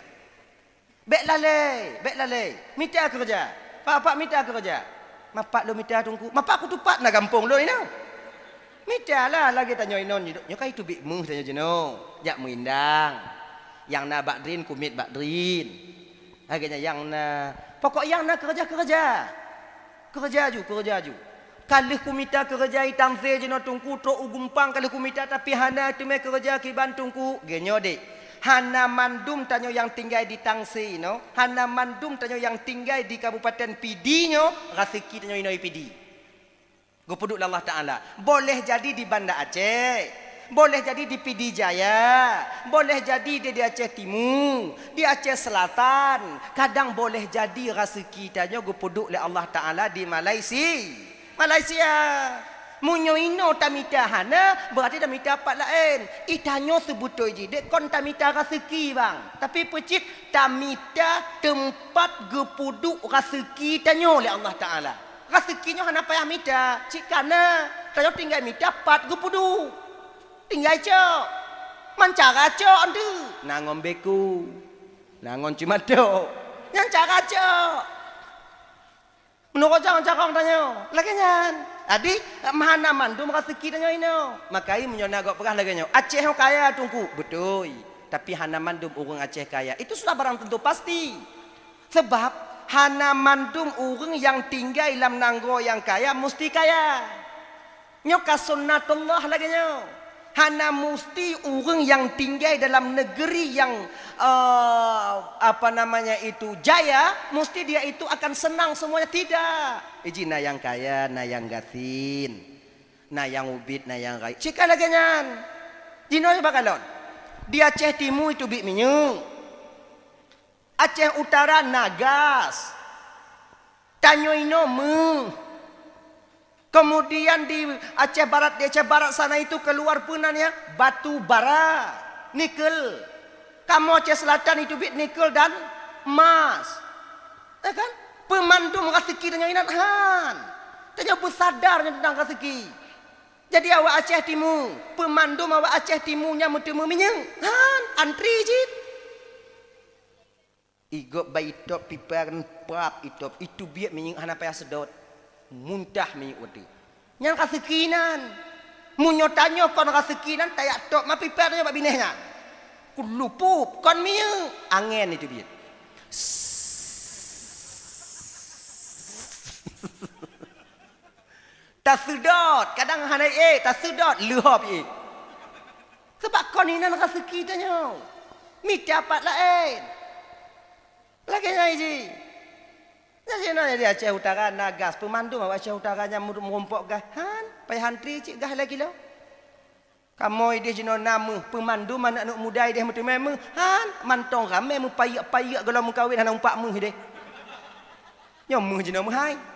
Bek lalai. Mita kerja. Pak mita kerja. Mapak lo mita tunggu. Mapak aku tupat na gampung lo ini. Mita lah lagi tanya inon. Nyokai itu bik muh tanya jeno. Jak muindang. Yang na bakdrin kumit bakdrin. Agaknya yang na pokok yang nak kerja ju. Kalau kumita kerja hitam se je no tungku tro ugumpang kalau kumita tapi hana tu me kerja kiban tungku genyo dek. Hana mandum tanyo yang tinggal di Tangsi no. Hana mandum tanyo yang tinggal di Kabupaten Pidi no. Rasiki tanyo inoi Pidi. Gopuduk Allah Taala. Boleh jadi di Banda Aceh. Boleh jadi di Pidi Jaya, boleh jadi di Aceh Timur, di Aceh Selatan. Kadang boleh jadi rezeki tanya gupuduk oleh Allah Taala di Malaysia. Munyo ino tamita hana berarti tamita apa lain. Itanyo sebutoy jide kon tamita rezeki bang. Tapi pecik tamita tempat gupuduk rezeki tanyo oleh Allah Taala. Rezekinya hana payah mita. Cikana tanyo tinggal mita pat gupuduk. Tinggal cok, mancara cok anda, nangon beku, nangon cuma do, yang cara cok, menurut jangan cakap tanya, lagi nyan, adi mana mandum rezeki tanya ini, makai menyona gak pernah lagi nyo, Aceh kaya tungku, betul, tapi hana mandum orang Aceh kaya, itu sudah barang tentu pasti, sebab hana mandum orang yang tinggal dalam nanggo yang kaya mesti kaya, nyoka sunnatullah lagi nyo. Hana mesti orang yang tinggal dalam negeri yang jaya, mesti dia itu akan senang semuanya. Tidak. Iji na yang kaya, na yang gatin, na yang ubit, na yang rai. Cika lagi nyan. Dino bakalon. Di Aceh Timur itu bik minyu. Aceh Utara nagas. Tanyo ino Kemudian di Aceh Barat sana itu keluar punannya batu bara, nikel. Kamu Aceh Selatan itu bit nikel dan emas. Ya kan? Pemandu rezeki dengan inat han. Tanya bersadarnya tentang rezeki. Jadi awak Aceh Timur, pemandu awak Aceh Timurnya bertemu minyak. Han, antri jit. Igop baitop piparan pap itop itu biak minyak hana payah sedot. Muntah minyak wadi. Yang rezekinan. Munyo tanya kon rezekinan tayak tok ma piparnya bak binehnya. Kulupup kon minyak. Angin itu biak. Tak sedot, kadang hana tak sedot lehop sebab kon ini nak rezeki tanya. Mi dapat lain. Lagi nyai ji. Jadi nak jadi Aceh Utara nagas pemandu awak Aceh Utaranya merompok gah han, payah hantri cik gah lagi lo. Kamu dia jino nama pemandu mana anak muda dia mesti memang han mantong ramai mu payak kalau mu kawin hana umpak mu dia. Nyomu jino mu hai.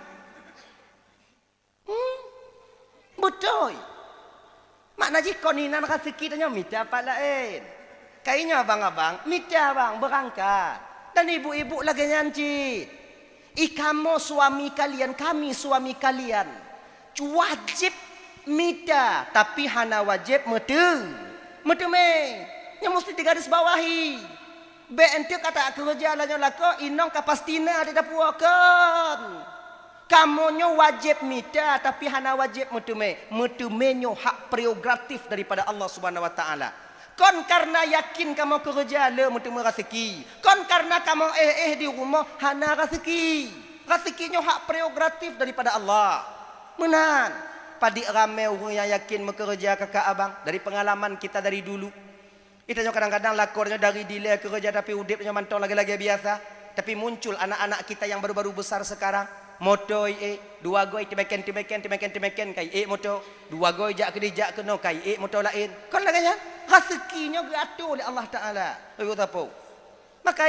Betul. Makna jikon ini nak rezeki tanya minta apa lain. Kayaknya abang-abang minta abang berangkat. Dan ibu-ibu lagi nyancit. Kamu suami kalian, kami suami kalian. Wajib minta, tapi hana wajib metu. Metu me. Yang mesti digaris bawahi. BNT kata kerja lah nyolako, inong kapastina ada puakan. Kamonyo wajib minta tapi hana wajib metume. Metumenyo hak prerogatif daripada Allah Subhanahu wa taala. Kon karena yakin kamu kerja le metume rezeki. Kon karena kamu di rumah hana rezeki. Rezekinya hak prerogatif daripada Allah. Menan. Padi ramai orang yang yakin bekerja kakak abang dari pengalaman kita dari dulu. Kita kadang-kadang lakornya dari delay kerja tapi udipnya mantong lagi-lagi biasa. Tapi muncul anak-anak kita yang baru-baru besar sekarang. Moto dua goi tibeken kai moto dua goi jak ke no kai moto lain kon laganya rezekinya diatur oleh Allah taala begitu apa maka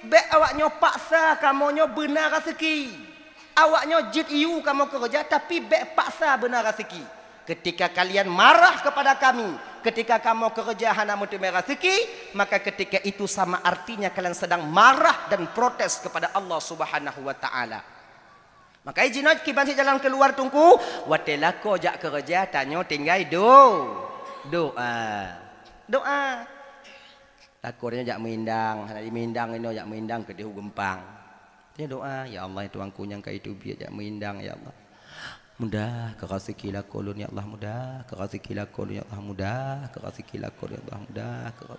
be awaknya paksa kamonyo benar rezeki awaknya jit iu kamu kerja tapi be paksa benar rezeki ketika kalian marah kepada kami ketika kamu kerja hana mutu rezeki maka ketika itu sama artinya kalian sedang marah dan protes kepada Allah Subhanahu wa taala. Maka jinot kiban si jalan keluar tungku watelako jak kerja tanyo tinggal doa lakornya jak mendang hari mendang ini jak mendang ke dehu gempang dia doa ya Allah itu angku yang kai itu biar jak mendang ya Allah mudah ke rezeki lakolun ya Allah mudah ke rezeki lakolun ya Allah mudah ke rezeki lakolun ya Allah mudah ke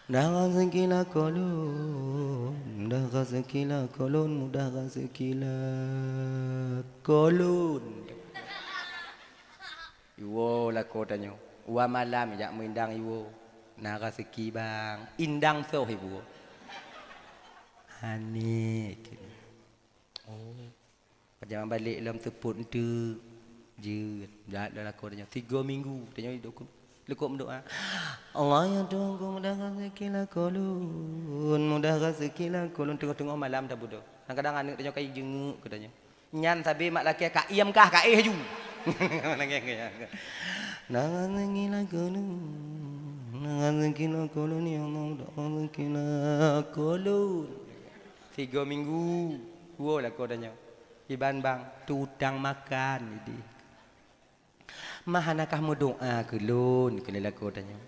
dah rezeki lakolun mudah rezeki lakolun mudah rezeki lakolun iwo lako tanyo wa malam jak mendang iwo na rezeki bang indang soh ibu hanik oh perjalanan balik dalam seput tu je dah lako tanyo 3 minggu tanyo hidup lekuk berdoa Allah ya Tuhanku mudah rezeki lakolun mudah rezeki lakolun tengah-tengah malam dah bodoh kadang-kadang anak tanya kai jenguk katanya nyan sabi mak laki kak iam kah kak haju nah rezeki lakolun nah rezeki lakolun ya Allah mudah rezeki lakolun 3 minggu wo lah kau tanya iban bang tutang makan ini mahanakah mu doa kelun kelila ko tanya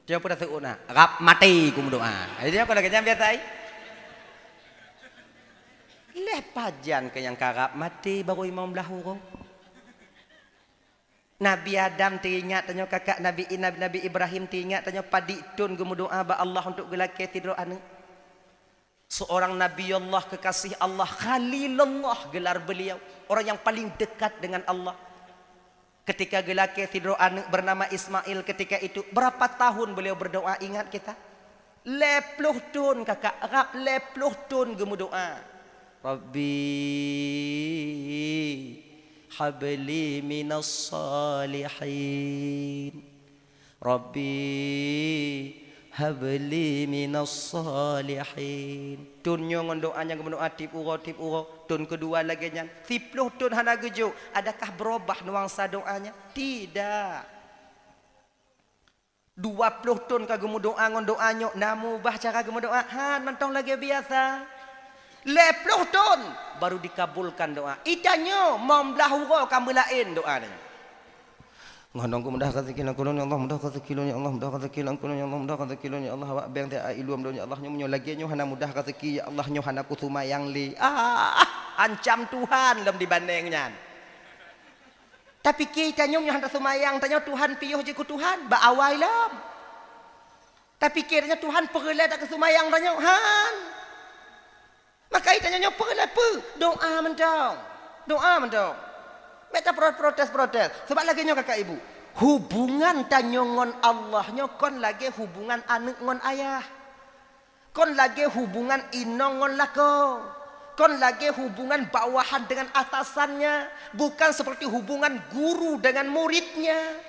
dia pun dah na rap mati ku mu doa dia ko lagi jam biasa lepajan ke yang karap mati baru 15 orang Nabi Adam teringat tanya kakak Nabi Ibrahim teringat tanya padi tun gemu doa ba Allah untuk gelake tidur anu seorang Nabi Allah kekasih Allah Khalilullah gelar beliau orang yang paling dekat dengan Allah. Ketika gelake tidur anak bernama Ismail ketika itu berapa tahun beliau berdoa ingat kita 10 tahun kakak rap 10 tahun gemu doa Rabbi habli minas salihin Rabbi habli minas salihin tunyo ngondoanya ngondoa tip uro tun kedua lagi nyan 10 tun hana gejo adakah berubah nuansa doanya tidak 20 tahun kagum doa ngon doa nyok namu bah cara kagum doa han mantong lagi biasa 10 tahun baru dikabulkan doa itanyo membelah hurau kamu lain doa ni ngonong ku mudah kazikil kulun ya Allah mudah kazikil ya Allah mudah kazikil kulun ya Allah mudah kazikil ya Allah wa bang ta ilum do ya Allah nyo lagi nyo hana mudah kaziki ya Allah nyo hana kusuma yang li ancam Tuhan lem dibandingnya tapi kita nyo hana sumayang tanya Tuhan piuh je ku Tuhan ba awai lam tapi kiranya Tuhan perle tak ke sumayang tanya han maka itanya nyo perle pe doa mentong Meta protes sebab lagi nyo kakak ibu hubungan tanyongon Allah nyo kon lagi hubungan anak ngon ayah kon lagi hubungan inong ngon lako kon lagi hubungan bawahan dengan atasannya bukan seperti hubungan guru dengan muridnya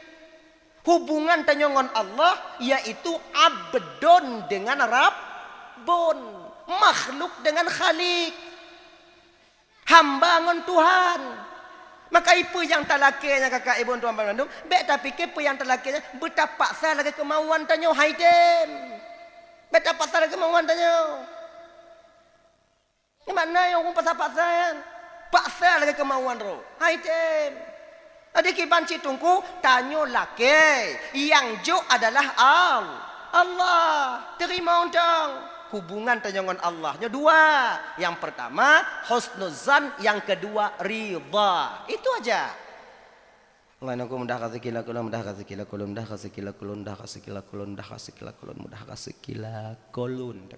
hubungan tanyongon Allah yaitu abdon dengan Rabbun makhluk dengan Khalik hamba ngon Tuhan. Maka ipu yang talakinya kakak ibu tuan bandung, bet tapi ipu yang talakinya betapa paksa lagi kemauan tanyo haidem. Betapa paksa lagi kemauan tanyo. Ini mana yang aku paksa yan? Paksa lagi kemauan ro. Haidem. Adik kiban citungku tanyo laki yang jo adalah Allah. Terima undang. Hubungan tanyangan Allahnya dua. Yang pertama husnuzan, yang kedua ridha. Itu aja. Allah aku mudah kasih kila kulun mudah kasih kila kulun mudah kasih kila kulun mudah kasih kila kulun mudah kasih kila kulun mudah kasih kila kulun.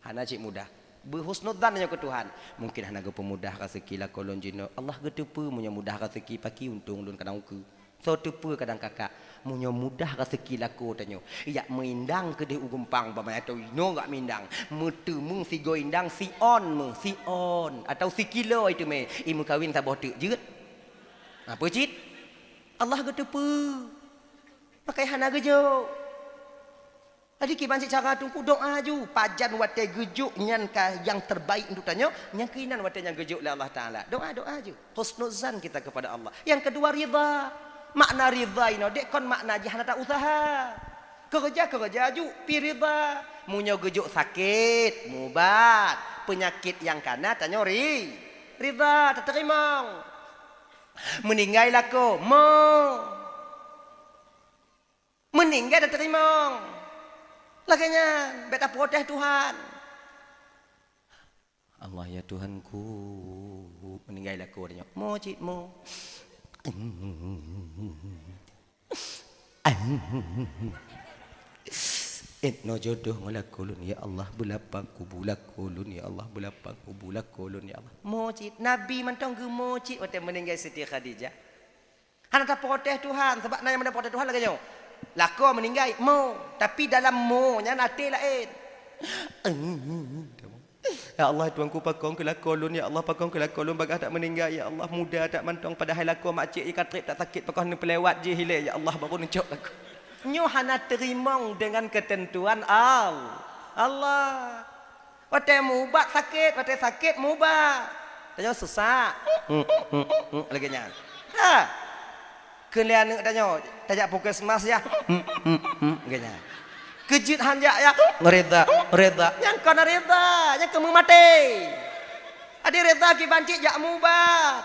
Hana cik mudah. Berhusnuzan ke Tuhan. Mungkin hana go pemudah kasih kila kulun jino. Allah getepu munya mudah kasih ki paki untung lun kadang uku. So tepu kadang kakak munyo mudah rezeki laku tanyo ya meindang ke di ugumpang bamai atau ino enggak mindang metu mung si go indang si on atau si kilo itu me imu kawin sabah tu jeut apa cit Allah getepu pakai hana gejo adik kiban cara tungku doa ju pajan wate gejuk nyan ka yang terbaik untuk tanyo yang keinan wate yang gejuk oleh Allah taala doa ju husnuzan kita kepada Allah yang kedua ridha. Makna ridha ino dek kon makna jahana tak usaha kerja ju pi ridha munyo gejuk sakit mubat penyakit yang kana tanyo ridha tak terima meninggal lako meninggal tak terima laganya beta protes Tuhan Allah ya Tuhanku meninggal lako tanyo mo cit mo no jodoh ngolak kulun ya Allah bulapang kubulak kulun ya Allah bulapang kubulak kulun ya Allah mocit nabi mantong ge mocit waktu meninggal Siti Khadijah hana tak protes Tuhan sebab nanya mana protes Tuhan lagi lako meninggal tapi dalam nya nate lain ya Allah tuanku pakong kelakolun ya Allah pakong kelakolun bagah tak meninggal ya Allah muda tak mantong padahal lako makcik ikat trip tak sakit pakong pelewat je hilang ya Allah baru nencok lako nyo hana terimong dengan ketentuan Allah wate mubat sakit mubat tanyo sesak lagi nya kalian tanyo tajak puskesmas ya ganya kejut hanjak ya ngereda yang kena reda yang kamu mati adi reda ki bancik jak mubat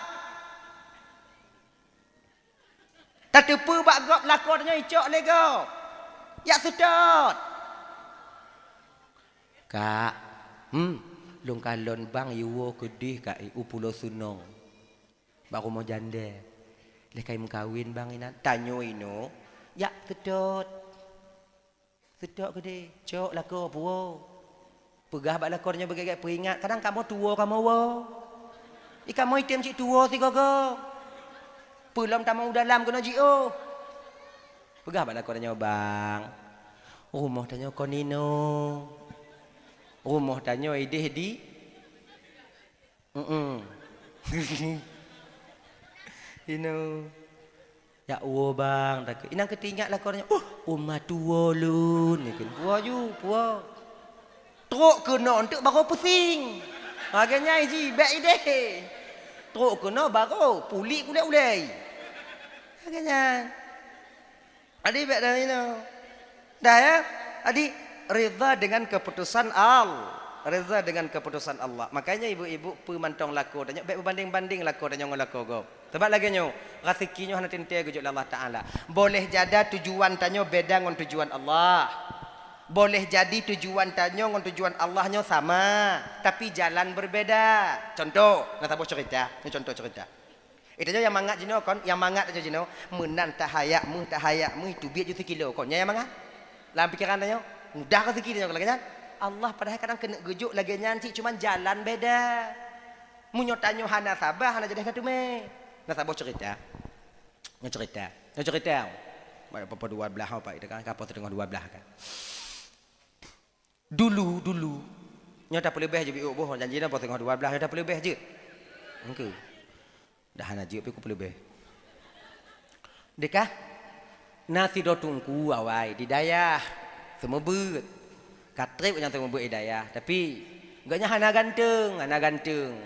tatepu bak gop lakonnya icok lego ya sedot kak long kalon bang yuwo kedih kak upulo sunong baru mau jande lekai mengkawin bang ina tanyo ino ya sedot sedok gede, cok lako puo. Pegah bak lakornya bergaya peringat. Kadang kamu tua kamu wo. Kamu item cik tua si gogo. Belum tamu dalam kena jio. Pegah bak lakornya bang. Rumah tanya konino. Rumah tanya ideh di. Ino. Ya uwo bang, tak. Inang ketinggat lakornya. Umah tua lun, ni kan. Puah. Teruk kena untuk baru pusing. Agaknya iji baik ide. Teruk kena baru pulik ulai. Agaknya. Adik baik dah ini. Dah ya? Jadi reza dengan keputusan Allah. Reza dengan keputusan Allah. Makanya ibu-ibu pemantong laku tanya baik berbanding-banding laku tanya ngolaku go. Sebab lagi nyo rezekinya hana tinte gujul Allah Taala. Boleh jadi tujuan tanyo beda dengan tujuan Allah. Boleh jadi tujuan tanyo dengan tujuan Allahnya sama, tapi jalan berbeda. Contoh, nak tahu cerita. Ini contoh cerita. Itu yang mangat jino kon, yang mangat aja jino menan tahayak mu itu biar juta kilo kon. Yang mangat. Dalam pikiran tanyo, mudah rezeki dia lagi kan? Allah padahal kadang kena gejuk lagi nyanci cuman jalan beda. Munyo tanyo hana sabah hana jadi satu me. Nak tahu cerita. Nak cerita. Pada papa dua belah apa itu kan kapal tengah dua belah kan. Dulu nyo tak boleh beh je biu boh janji dah papa tengah dua belah tak boleh beh je. Engke. Dah hana je aku boleh beh. Dekah nasi do tungku awai di dayah semua bet. Katrip yang tengok buat hidayah. Tapi gaknya hana ganteng.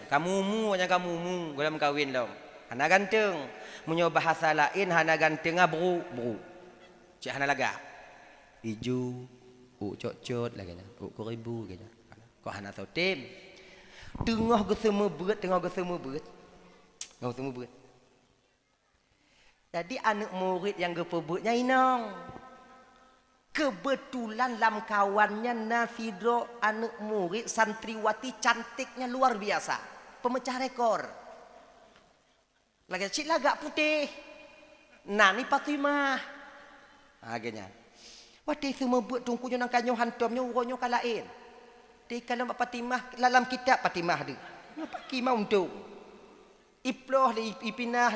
Kamumu hanya kamumu. Dalam kahwin dong. Hana ganteng. Munyo bahasa lain hana ganteng bro. Cik hana laga. Hijau. Cot lagi nya. Kuribu lagi nya. Kok hana tahu tim. Tengah ke semua berat. Jadi anak murid yang gepebutnya inong. Kebetulan dalam kawannya Nafidro anak murid santriwati cantiknya luar biasa. Pemecah rekor. Lagi cik lagak putih. Nani Fatimah. Agaknya. Wadih semua buat tungkunya nang kanyo hantomnya uronyo kalain. Di kalau Fatimah dalam kitab Fatimah dia. Apa kimau untuk? Iploh ipinah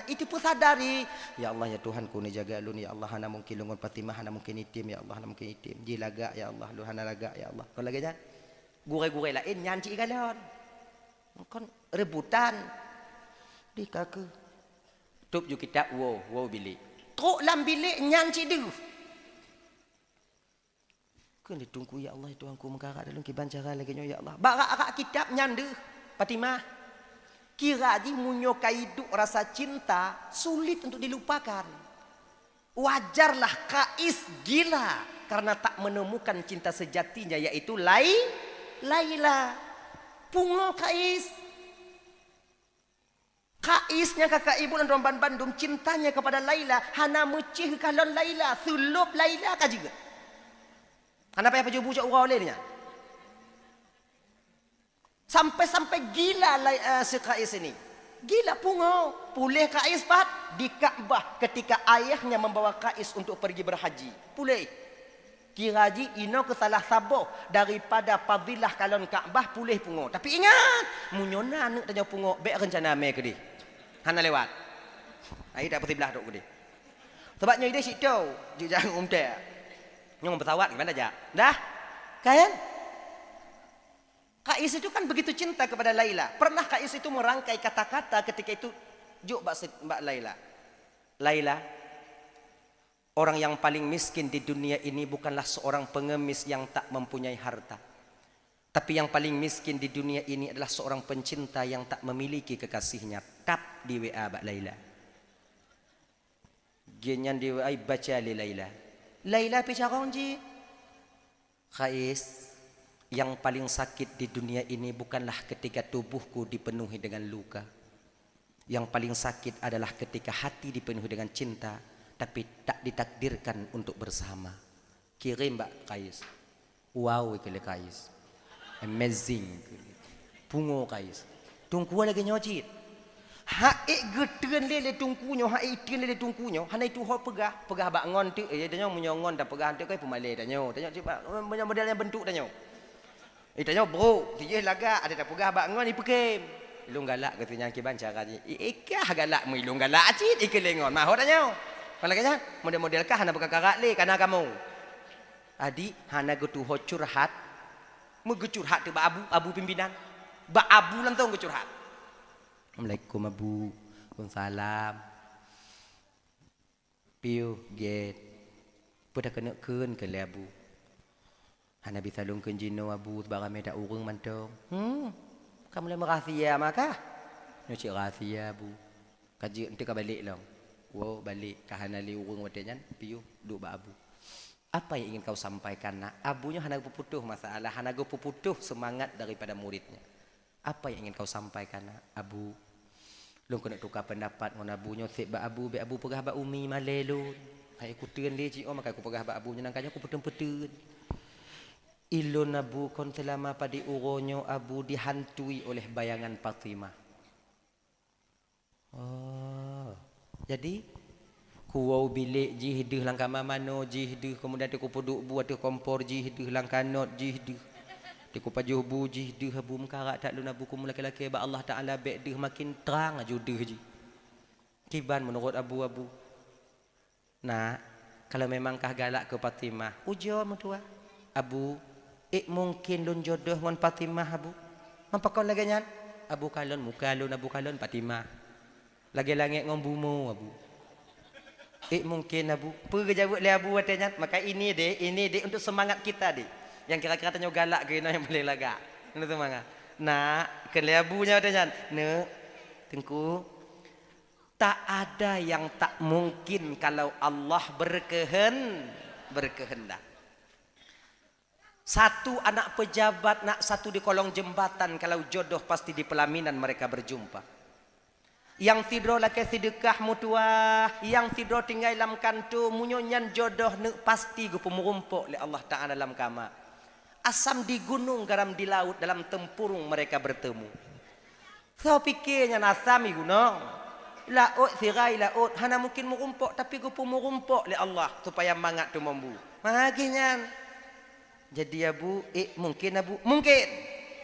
itu pun sadari ya Allah ya Tuhanku ni jaga lu ni ya Allah hana mungkin lungon Fatimah hana mungkin itim ya Allah hana mungkin itim jilaga ya Allah lu hana laga ya Allah kalau lagi jan gure-gure lain nyanci galon kon rebutan di kaki tup ju kita wow bilik truk lam bilik nyanci du kan ditunggu ya Allah ya Tuhanku mengkara dalam kiban cara lagi ya Allah barak kitab nyandu Fatimah. Kira di munyokai hidup rasa cinta sulit untuk dilupakan. Wajarlah Kais gila karena tak menemukan cinta sejatinya yaitu Laila. Pungo Kais. Kaisnya kakak ibu dan Romban Bandung cintanya kepada Laila hana mecih kalon Laila sulup Laila ka juga. Kenapa ya pajubu cak urau lainnya? Sampai gila si Kais ini. Gila pungo. Pulih Kais pat di Ka'bah ketika ayahnya membawa Kais untuk pergi berhaji. Pulih. Kiraji ino ke salah saboh daripada fadilah kalon Ka'bah pulih pungo. Tapi ingat, munyona anak tanya pungo baik rencana me ke di. Hana lewat. Ai tak putih belah dok ke di. Sebabnya dia situ, dia jangan umte. Nyong pesawat gimana aja? Dah? Kan? Kais itu kan begitu cinta kepada Laila. Pernah Kais itu merangkai kata-kata ketika itu juk Mbak Laila. Laila, orang yang paling miskin di dunia ini bukanlah seorang pengemis yang tak mempunyai harta. Tapi yang paling miskin di dunia ini adalah seorang pencinta yang tak memiliki kekasihnya. Tap di WA Mbak Laila. Genyan di WA baca li Laila. Laila bicara onji. Kais, yang paling sakit di dunia ini bukanlah ketika tubuhku dipenuhi dengan luka. Yang paling sakit adalah ketika hati dipenuhi dengan cinta, tapi tak ditakdirkan untuk bersama. Kirim Mbak Kais. Wow, ikut Kais. Amazing. Pungo Kais. Tungku lagi nyocit. Haik geteun lele tungkunyo, haik itian lele tungkunyo. Hana itu ho pegah bak ngon tu. Tanya munyongon dah pegah tu kai pemale tanya. Tanya coba model yang bentuk tanya. Tanya bro, dia laga ada tak pegah bak ngon ipekem. Ilung galak katanya kiban cara ni. Ikah galak mu ilung galak acit ikelengon. Maho tanya. Kalau kaya model-model kah hana bekakarak le kana kamu. Adi hana getu ho curhat. Mu gecurhat tu abu pimpinan. Ba abu lantong gecurhat. Assalamualaikum Abu. Waalaikumsalam. Piu get. Pada kena keun ke le Abu. Hana bisa lungkeun jino Abu sebarang medak urang mantong. Kamu le merahsia maka? Nyuci rahsia Abu. Kaji ente ka balik long. Wo balik ka hana li urang watenyan piu duk ba Abu. Apa yang ingin kau sampaikan nak? Abunya hanagu puputuh masalah, hanagu puputuh semangat daripada muridnya. Apa yang ingin kau sampaikan nak? Abu, lu kena tukar pendapat dengan abunya. Sebab be abu pegah ba umi malelun. Hai aku teun dia cik, maka aku pegah ba abunya nangkanya aku petun-petun. Ilun abu kon selama pada uronyo abu dihantui oleh bayangan Fatimah. Oh, jadi kuau bilik jihdeh lang kamamano jihdeh kemudian aku puduk buat tu kompor jihdeh lang kanot jihdeh aku pajuh bu jihdeh abu mekarak tak lu nabu kum laki-laki ba Allah Taala bek deh makin terang aju deh ji kiban menurut abu nah kalau memangkah galak ke Fatimah ujo mutua abu mungkin lun jodoh ngon Fatimah abu mampakon lagi nyan abu kalon muka lun abu kalon Fatimah lagi langit ngon bumu abu mungkin abu perjawab le abu katanya maka ini deh untuk semangat kita deh yang kira-kira tanya galak ke yang boleh lagak untuk semangat nah ke le abunya katanya ne tengku tak ada yang tak mungkin kalau Allah berkehendak satu anak pejabat nak satu di kolong jembatan kalau jodoh pasti di pelaminan mereka berjumpa. Yang tidur laki sedekah mutua, yang tidur tinggal dalam kantu munyonyan jodoh ne pasti gu pemurumpok le Allah Taala dalam kama. Asam di gunung garam di laut dalam tempurung mereka bertemu. So pikirnya asam gunung. Laut sirai laut hana mungkin murumpok tapi gu pemurumpok le Allah supaya mangat tu mambu. Maginya. Jadi abu mungkin abu mungkin.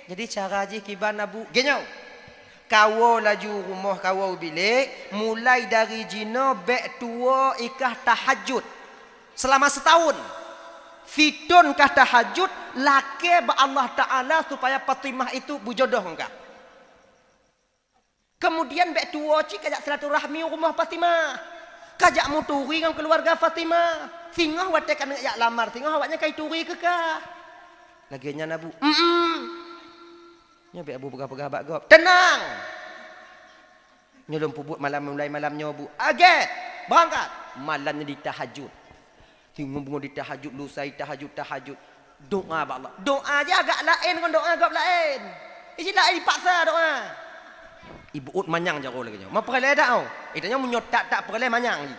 Jadi cara je kiban abu genyau. Kawo laju rumah kawo bilik mulai dari jina bek tua ikah tahajud selama setahun fitun kah tahajud laki ba Allah Taala supaya Fatimah itu bujodoh engkau kemudian bek tua cik kajak silaturahmi rumah Fatimah kajak muturi dengan keluarga Fatimah singah watekan kajak lamar singah awaknya kai turi ke kah laginya nabu nya be abu pegah-pegah bak gop tenang nyelum pubut malam mulai malam nyobu aget berangkat malamnya di tahajud tunggu di tahajud lusai tahajud doa ba Allah doa je agak lain dengan doa gop lain isi lain dipaksa doa ibu ut manyang jaro lagi nya ma perle dak au itanya munyo tak perle manyang ji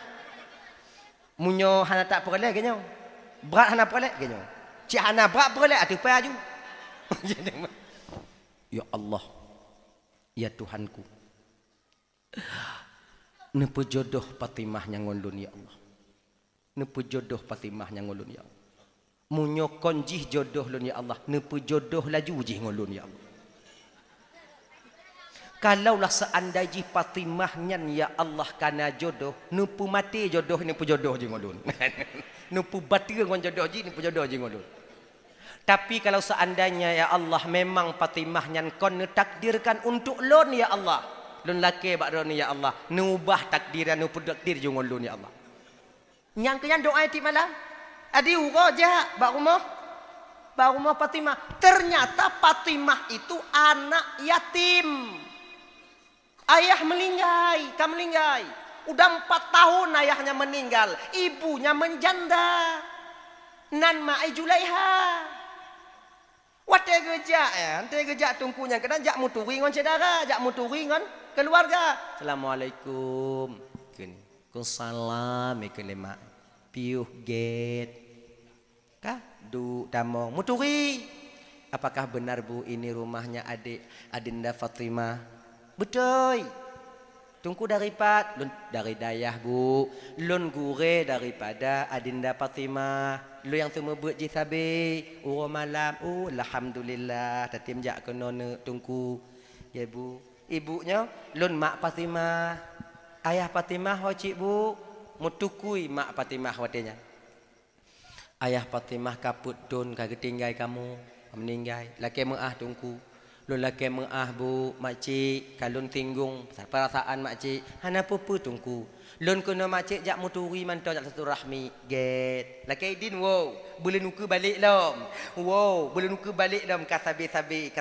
munyo hana tak perle ge nya berat hana perle ge nya cik hana berat perle atu pa aju ya Allah ya Tuhanku nepu jodoh Fatimah yang ngolun ya Allah nepu jodoh Fatimah yang ngolun ya Allah munyo konjih jodoh lun ya Allah nepu jodoh laju jih ngolun ya Allah kalaulah seandainya Fatimah nyan ya Allah kana jodoh nepu mati jodoh nepu jodoh jih ngolun nepu batir ngon jodoh jih nepu jodoh jih ngolun. Tapi kalau seandainya ya Allah memang Fatimah nyan kon takdirkan untuk lon ya Allah. Lon laki bak ron ya Allah. Nubah takdiran nu takdir jung lon ya Allah. Nyang kenyan doa ti malam. Adi uroja bak rumah Fatimah. Ternyata Fatimah itu anak yatim. Ayah melinggai. Udah 4 tahun ayahnya meninggal. Ibunya menjanda. Nan ma'ai Julaiha. Wate gejak ya, ante gejak tungkunya kadang jak muturi ngon saudara, jak muturi ngon keluarga. Assalamualaikum. Kun salam ikelema. Piuh get. Kah du damong muturi. Apakah benar Bu ini rumahnya Adinda Fatimah? Betul. Tungku daripada lun dari dayah Bu, lun gure daripada Adinda Fatimah. Lu yang tu membuat jisabe uro malam alhamdulillah tatim jak kenone tungku ya Bu ibunya lun mak Fatimah ayah Fatimah ho cik Bu mutukui mak Fatimah watenya ayah Fatimah kaput don kagak tinggal kamu meninggal laki meah tungku lun laki meah Bu makcik kalun tinggung perasaan makcik hana pupu tungku lun kena makcik jak muturi mantau jak satu rahmi get laki din wow boleh nuku balik lom wow boleh nuku balik lom kasabe-sabe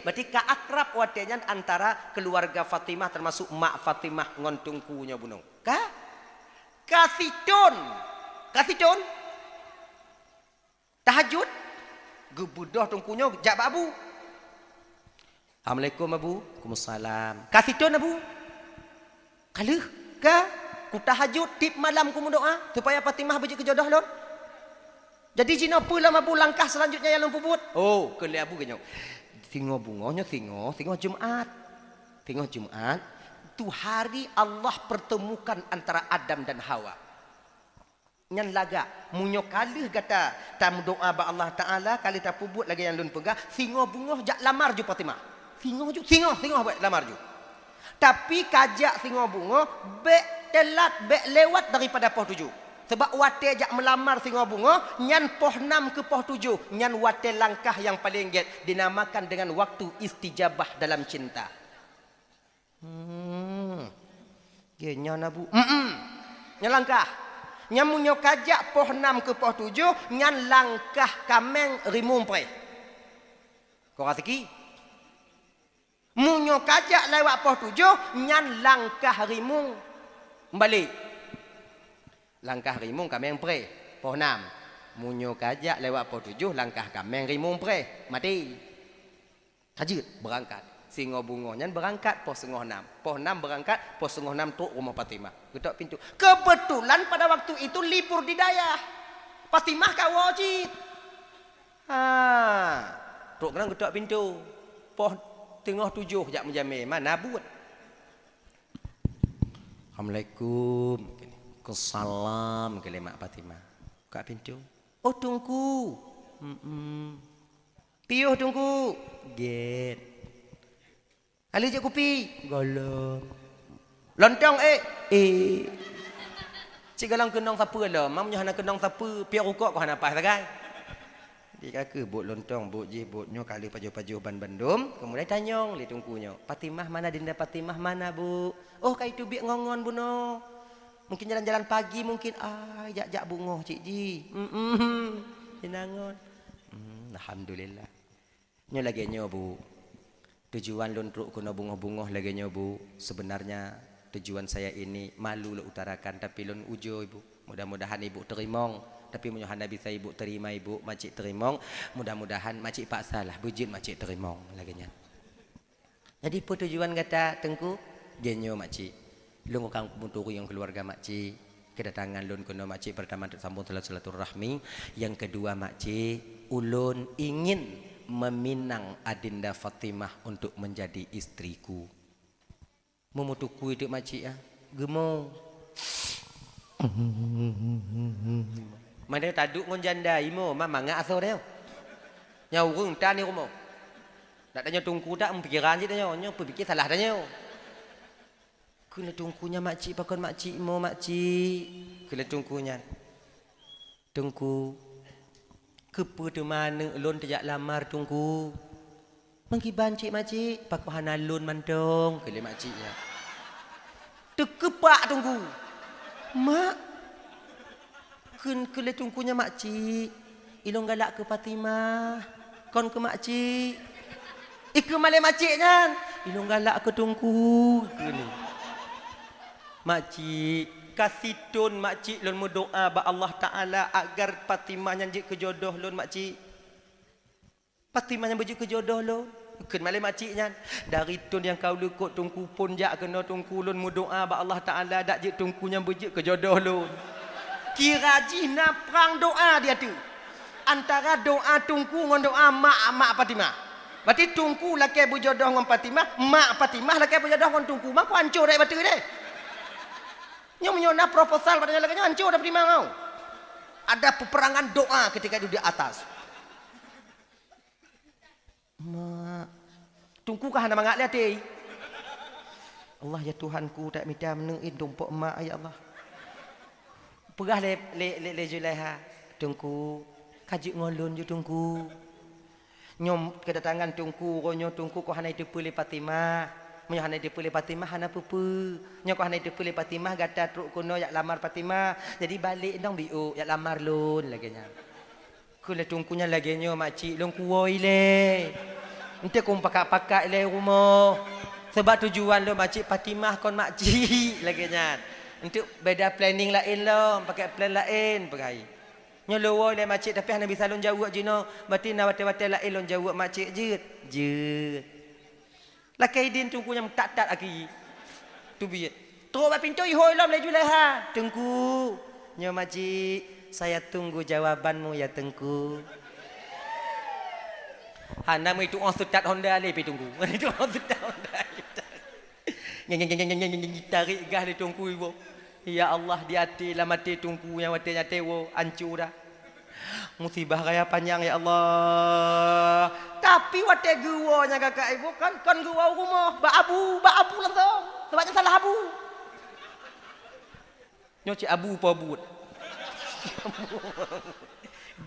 berarti ka akrab watenya antara keluarga Fatimah termasuk mak Fatimah ngon tungkunya bunung ka kasitun Tahajud. Gebudah tungkunya jak abu. Assalamualaikum abu. Waalaikumsalam. Kasih ton abu. Kaluh ke? Ku tahajud tip malam ku doa supaya Fatimah berjaya kejodoh lon. Jadi jina pula abu langkah selanjutnya yang lempubut. Oh, kele abu genyo. Singo bungonya singo Jumat. Singo Jumat tu hari Allah pertemukan antara Adam dan Hawa. Nyan laga munyo kali kata tamu doa ba Allah Taala kali tak pubut lagi yang lun pegah singo bungoh jak lamar ju Fatimah. Singo buat lamar ju. Tapi kajak singo bungoh telat lewat daripada poh 7. Sebab wate jak melamar singo bungoh nyan poh 6 ke poh 7 nyan wate langkah yang paling get dinamakan dengan waktu istijabah dalam cinta. Genya nabu. Nyan langkah. Nyamunyo kajak poh 6 ke poh 7 nyan langkah kameng rimum pre. Kau rasiki? Munyo kajak lewat poh 7 nyan langkah rimung balik. Langkah rimung kameng pre poh 6. Munyo kajak lewat poh 7 langkah kameng rimung pre mati. Tajud berangkat. Singo bungo nyan berangkat poh 5:30. Poh 6 berangkat poh 5:30 tuk rumah Fatimah. Ketok pintu. Kebetulan pada waktu itu libur di Dayah. Fatimah kau wajib. Tuk kena ketok pintu. Poh 6:30 jak menjamil mana buat. Assalamualaikum. Kesalam ke mak Fatimah. Buka pintu. Oh tunggu. Piuh tunggu. Get. Ali je kopi. Golong. Lontong Cik galang kenong siapa lah. Mam nyoh hana kenong siapa. Piak rukuk kau hana pas sagai. Dia kata bot lontong, bot je, botnya kali paju-paju ban bandum. Kemudian tanyong li tungkunya. Fatimah mana dinda Fatimah mana bu? Oh kai tu biak ngongon bu no. Mungkin jalan-jalan pagi mungkin jak bungoh cik ji. Jenangon. Alhamdulillah. Nyo lagi nyo bu. Tujuan lontruk kuno bungoh-bungoh lagi nyo bu. Sebenarnya tujuan saya ini malu lo utarakan tapi lon ujo ibu. Mudah-mudahan ibu terimong. Tapi mudah-mudahan Nabi saya ibu terima ibu makcik terimong. Mudah-mudahan makcik paksalah bujit makcik terimong lagi nya. Jadi apa tujuan kata tengku? Genyo makcik. Lun kang munturu yang keluarga makcik. Kedatangan lun kuno makcik pertama sambung silaturahmi. Yang kedua makcik ulun ingin meminang adinda Fatimah untuk menjadi istriku. Memutuku itu makcik ya. Gemong. Mana taduk ngon janda imo mama ngak aso deo. Nyau rung tani rumo. Nak tanya tungku tak pikiran je tanya, nyo pikir salah tanya. Kena tungkunya makcik pakon makcik imo makcik. Kena tungkunya. Tungku. Kepa tu mana lon terjak lamar tungku. Mengkiban cik makcik pakon hana lon mantong kele makciknya. Tekepak tungku. Mak kele tungkunya makcik. Ilong galak ke Fatimah. Kon ke makcik. Ike male makciknya. Ilong galak ke tungku. Kele. Makcik kasih tun makcik lon berdoa ba Allah Taala agar Fatimah yang je kejodoh lon makcik. Fatimah yang berje kejodoh lon. Ken male makciknya. Dari tun yang kau lekut tungku pun jak kena tungku lon berdoa ba Allah Taala dak je tungku yang berje kejodoh lon. Kira jina perang doa dia tu. Antara doa tungku ngan doa mak Fatimah. Berarti tungku laki berjodoh ngan Fatimah, mak Fatimah laki berjodoh ngan tungku. Mak kau hancur dak betul deh. Nyo menyona proposal pada lagi hancur dah terima kau. Ada peperangan doa ketika itu di atas. Mak, tungku kah nama ngak lihat Allah ya Tuhanku tak minta menuin tumpuk mak ya Allah. Pegah le Julaiha. Tungku, kaji ngolun je tungku. Nyom kedatangan tungku, ronyo tungku kau hana itu pilih Fatimah. Menyo hana dia pilih Fatimah hana pupu. Nyo ko hana dia pilih Fatimah gata truk kuno yak lamar Fatimah. Jadi balik dong biu yak lamar lun lagi nya. Kule tungkunya lagi nyo makcik lun kuoi le. Ente kum pakak-pakak le rumah. Sebab tujuan lo makcik Fatimah kon makcik lagi nya. Untuk beda planning lain lo, pakai plan lain pakai. Nyolowoi le makcik tapi hana bisa lon jawab jino. Batina wate-wate la elon jawab makcik jeut. Jeut. Lakai din tungku yang tak aki. Tu biat. Teruk ba pintu ihoi lam le Juleha. Tengku. Nyo makcik, saya tunggu jawabanmu ya Tengku. Hana mu itu on setat Honda le pi tunggu. Itu on setat Honda. Tarik gas le tungku ibu. Ya Allah di hati lah mati tungku yang watenya tewo hancur dah. Musibah raya panjang ya Allah. Tapi wate gua nya kakak ibu kan gua rumah ba abu langsung. Sebabnya salah abu. Nyoci abu pobut.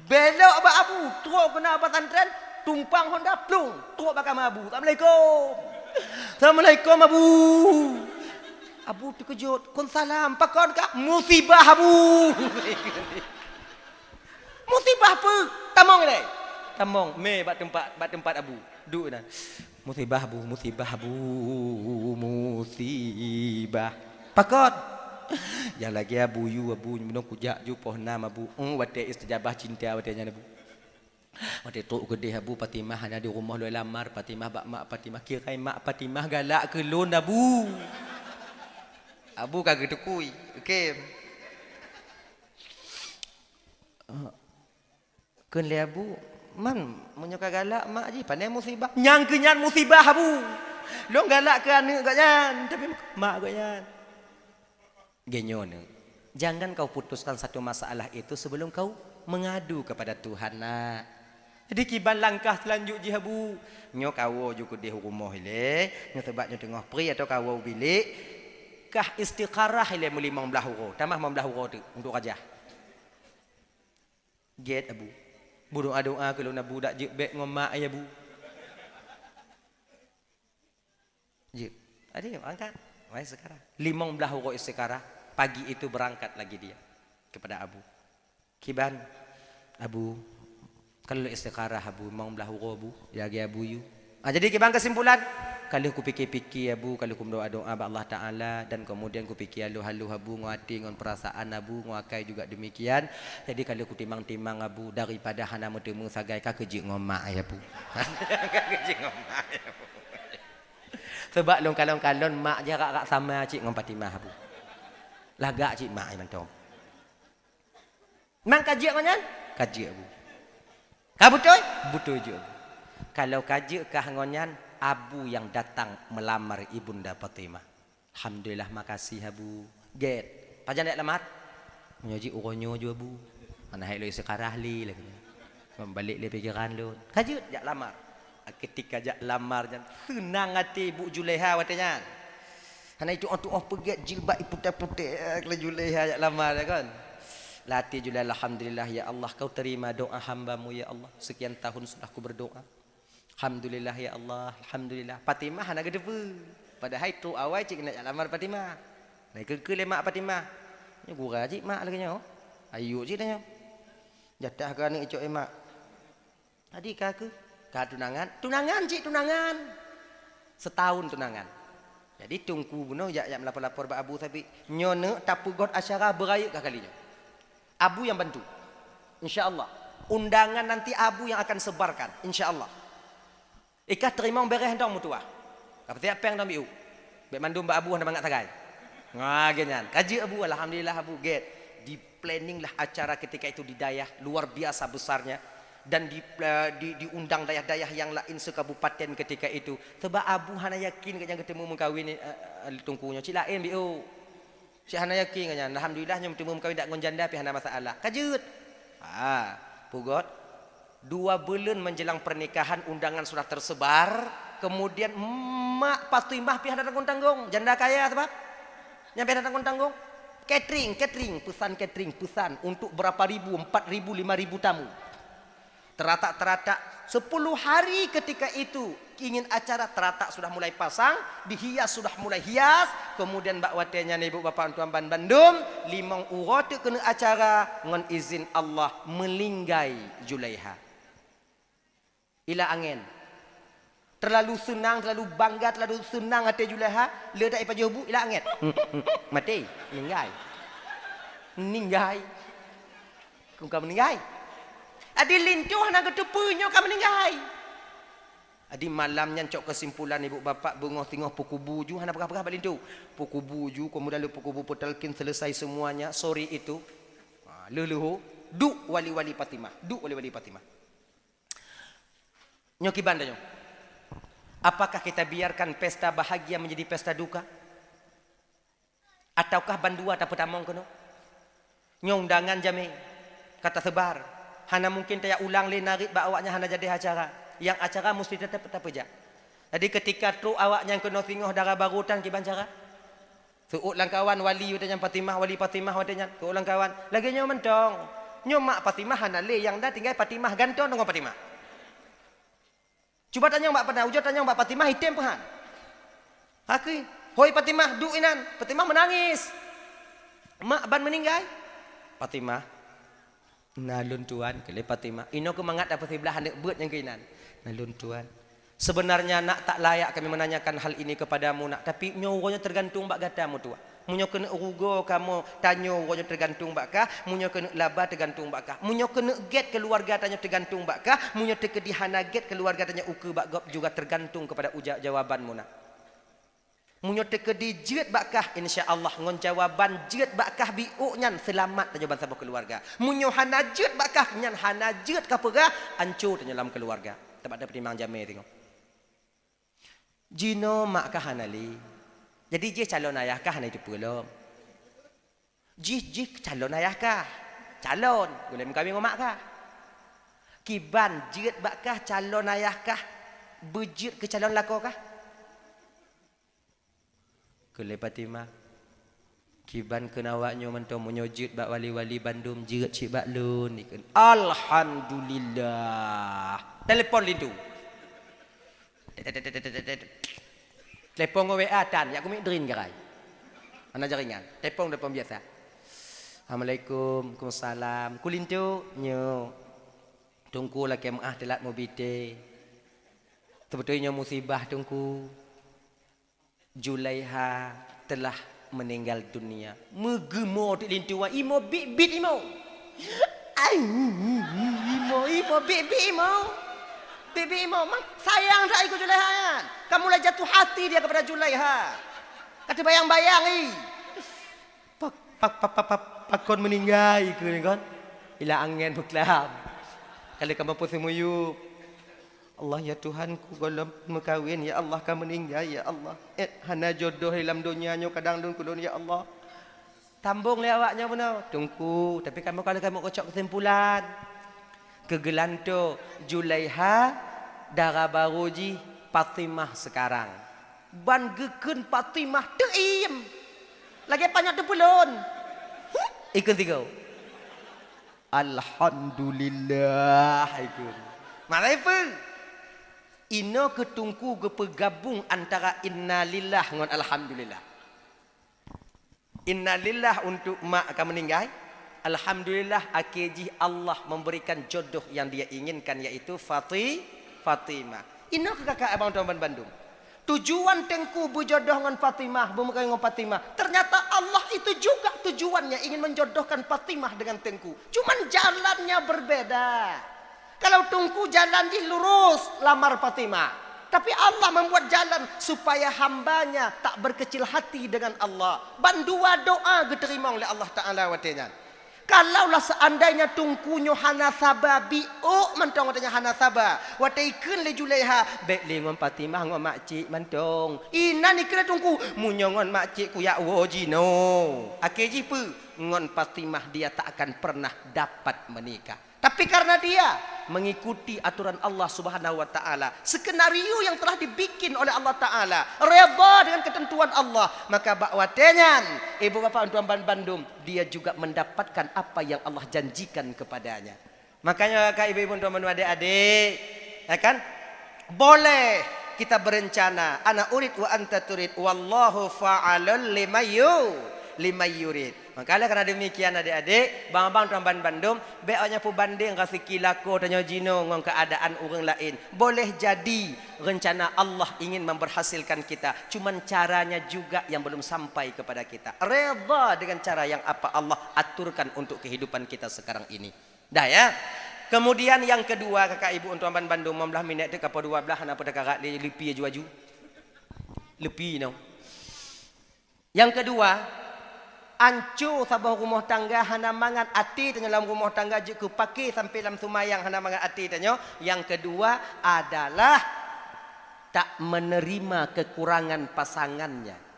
Belok ba abu, teruk kena pesantren, tumpang Honda plung, teruk bakal abu. Assalamualaikum. Assalamualaikum abu. Abu terkejut. Kun salam. Pakon kak? Musibah abu. Musibah apa? Tamong ni. Tamong. Me bat tempat abu. Duk dah. Musibah abu. Musibah abu. Musibah. Pakon. Yang lagi abu you abu. Minum kujak ju poh nam abu. Wate istijabah cinta watenya abu. Wate tok gede abu Fatimah hanya di rumah lu lamar Fatimah bak mak Fatimah kira mak Fatimah galak ke lon abu. Abu kagak tekui. Okey. Kun le abu man menyoka galak mak ji pandai musibah. Nyang kenyan musibah abu. Lo galak ke anak gak nyan tapi mak gak nyan. Genyon. Jangan kau putuskan satu masalah itu sebelum kau mengadu kepada Tuhan nak. Jadi kiban langkah selanjutnya abu. Nyo kawo juga di rumah ile. Nyo tebaknya tengah pri atau kawo bilik. Kah istiqarah ile muli membelah huru. Tamah membelah huru tu untuk raja. Get abu. Bu doa kalau nak budak je bek ngomak ya bu. Je. Ada angkat. Mai sekarang. 15 huru istiqarah. Pagi itu berangkat lagi dia kepada abu. Kiban abu kalau istiqarah abu mau belah huru abu jaga abu you. Jadi kiban kesimpulan kalau ku fikir-fikir abu, kalau ku doa-doa Allah Ta'ala dan kemudian ku fikir halu abu nguati ngon perasaan abu nguakai juga demikian. Jadi kalau ku timang-timang abu daripada hana mutemu sagai ka keji ngomak ya abu. Ka keji ngomak ya abu. Sebab long kalon-kalon mak jarak sama cik ngon Fatimah abu. Lagak cik mak mantom. Mang kaji ngonyan? Kaji abu. Ka betul? Betul je abu. Kalau kaji kah ngonyan abu yang datang melamar ibunda Fatimah. Alhamdulillah makasih abu. Get. Pajan dak lamar? Menyaji uronyo je abu. Mana hai lo sekarah li lagi. Membalik le pikiran lo. Kaji jak lamar. Ketika jak lamar jan senang hati Bu Juleha watanya. Karena itu untuk pegat jilbab putih-putih ke Juleha jak lamar kan. Latih Juleha alhamdulillah ya Allah kau terima doa hamba-Mu ya Allah. Sekian tahun sudah aku berdoa. Alhamdulillah ya Allah, alhamdulillah. Fatimah nak gedepu. Padahal tu awal cik nak lamar Fatimah. Naik ke lemak Fatimah. Nya gura cik mak lagi nya. Ayu cik tanya. Jatah ke anak icok emak. Tadi ka ke? Ka tunangan. Tunangan cik tunangan. Setahun tunangan. Jadi tungku bunuh jak melapor-lapor ba abu tapi nyone tapu god asyara beraya ka kalinya. Abu yang bantu. Insya-Allah. Undangan nanti abu yang akan sebarkan insya-Allah. Ikat terima bereh dong mutua. Apa tiap peng dong biu. Bek mandum ba abu hendak mangak tagai. Ngah genyan. Kaji abu alhamdulillah abu get. Di planning lah acara ketika itu di dayah luar biasa besarnya dan diundang dayah-dayah yang lain sekabupaten ketika itu. Sebab abu hana yakin yang ketemu mengkawin tungkunya. Cik lain biu. Cik hana yakin kan. Alhamdulillah nyum temu mengkawin dak ngon janda pi hana masalah. Kajut. Pugot. 2 bulan menjelang pernikahan undangan sudah tersebar. Kemudian mak Fatimah pihak datang tanggung. Janda kaya sebab nyampe datang tanggung. Catering pesan untuk berapa ribu, 4.000, 5.000 tamu. Teratak 10 hari ketika itu ingin acara teratak sudah mulai pasang, dihias sudah mulai hias, kemudian mbak watenya ibu bapak tuan Bandung, 5 urut kena acara ngon izin Allah melinggai Juleha. Ila angin. Terlalu senang, terlalu bangga, terlalu senang hati Juleha, ledak ipa jobu ila angin. Mati, ninggai. Kung ka meninggal. Adi lintuh nak ketupunyo ka meninggal. Adi malamnya cok kesimpulan ibu bapak bungoh tinggoh puku buju hana berapa lintu. Puku buju kemudian puku buju talkin selesai semuanya sore itu. Luluhu du wali-wali Fatimah. Du wali-wali Fatimah. Nyoki bandanyo. Apakah kita biarkan pesta bahagia menjadi pesta duka? Ataukah bandua tak petamong kono? Nyondangan jami kata sebar. Hana mungkin taya ulang le narik ba awaknya hana jadi acara. Yang acara mesti tetap peja. Jadi ketika tu awaknya kena tengok darah barutan ki bancara. Suut lang kawan wali utanya Fatimah, wali Fatimah watanya. Suut lang kawan. Lagi nyo mentong. Nyo mak Fatimah hana le yang dah tinggal Fatimah gantung dengan Fatimah. Cuba tanya mbak pernah, ujung tanya mbak Fatimah hitam pahan. Haki, hoi Fatimah duinan, Fatimah menangis. Mak ban meninggal. Fatimah, nalun tuan, kele Fatimah. Ino ku mangat apa sebelah hendak buat yang keinan. Nalun tuan. Sebenarnya nak tak layak kami menanyakan hal ini kepadamu nak, tapi nyowonya tergantung mbak gatamu tua. Munyo kena urugo kamu tanyo wonya tergantung bakah, munyo kena laba tergantung bakah, munyo kena get keluarga tanya tergantung bakah, munyo tekedi hana get keluarga tanya uke bakgop juga tergantung kepada jawabanmu nak. Munyo tekedi jet bakah insya-Allah ngon jawaban jet bakah biuk nyan selamat tanya bangsa keluarga. Munyo hana jet bakah nyan hana jet kapega ancur tanya dalam keluarga. Tempat ada penimang jame tengok. Jino mak kah hanali. Jadi je calon ayah kah itu belum. Je calon ayah kah? Calon. Boleh kami ngomak kah? Kiban jeut bakkah calon ayah kah? Bejut ke calon lako kah? Kele Fatimah. Kiban kenawaknyo mentong menyojud bak wali-wali Bandung jeut cik bak lun ikun. Alhamdulillah. Telepon lindu. Telepon WA tan, ya aku mik drin gerai. Ana jaringan. Telepon biasa. Assalamualaikum, Waalaikumsalam. Kulintu nyo. Tungku lah kemah telat mobite. Sebetulnya musibah tungku. Julaiha telah meninggal dunia. Megemo dik lintu wa imo bit imo. Ai imo bit imo. Bibi Imam, sayang tak ikut Julaiha. Kamu lah jatuh hati dia kepada Julaiha. Kata bayang-bayang pakon meninggal ke ni kan? Ila angin berkelam. Kalau kamu pun semuyup. Allah ya Tuhanku kalau mekawin ya Allah kamu meninggal ya Allah. Hana jodoh dalam dunianya kadang dun kudun ya Allah. Tambung le awaknya benar. Tunggu, tapi kamu kalau kamu kocok kesimpulan. Kegelanto Julaiha darah baruji Fatimah sekarang. Ban geken Fatimah teim. Lagi banyak tepulun. Ikut tiga. Alhamdulillah ikut. Maraifu. Ino ketungku gepegabung antara innalillah ngon alhamdulillah. Innalillah untuk mak akan meninggal. Alhamdulillah akhirnya Allah memberikan jodoh yang dia inginkan yaitu Fatimah. Ino ke kakak abang tuan Bandung. Tujuan tengku berjodoh dengan Fatimah, bermukai dengan Fatimah. Ternyata Allah itu juga tujuannya ingin menjodohkan Fatimah dengan tengku. Cuman jalannya berbeda. Kalau tengku jalan di lurus lamar Fatimah. Tapi Allah membuat jalan supaya hambanya tak berkecil hati dengan Allah. Bandua doa diterima oleh Allah Ta'ala watenya. Kalaulah seandainya tungkunyo hana saba biuk mentong watanya hana saba wataikun le Julaiha baik le ngon Fatimah ngon makcik mentong ina ni kena tungku munyongon makcik ku ya wojino akhirnya pu ngon Fatimah dia tak akan pernah dapat menikah. Tapi karena dia mengikuti aturan Allah Subhanahu wa taala, skenario yang telah dibikin oleh Allah taala, redha dengan ketentuan Allah, maka bakwatenyan ibu bapa tuan Bandung, dia juga mendapatkan apa yang Allah janjikan kepadanya. Makanya Kak ibu-ibu tuan adik-adik, ya kan? Boleh kita berencana, ana urid wa anta turid, wallahu fa'alul limayurid. Makalah karena demikian adik-adik, bang-bang tuan Bandung, beaknya pu banding kasih kilako tanya jino ngong keadaan orang lain. Boleh jadi rencana Allah ingin memberhasilkan kita, cuman caranya juga yang belum sampai kepada kita. Redha dengan cara yang apa Allah aturkan untuk kehidupan kita sekarang ini. Dah ya. Kemudian yang kedua kakak ibu untuk amban Bandung 15 minit tu kapal 12 hana pada karat lepi aju-aju. Lepi no. Yang kedua, ancu sabah rumah tangga hana mangat ati dalam rumah tangga je pakai sampai dalam sumayang hana mangat ati tanyo. Yang kedua adalah tak menerima kekurangan pasangannya.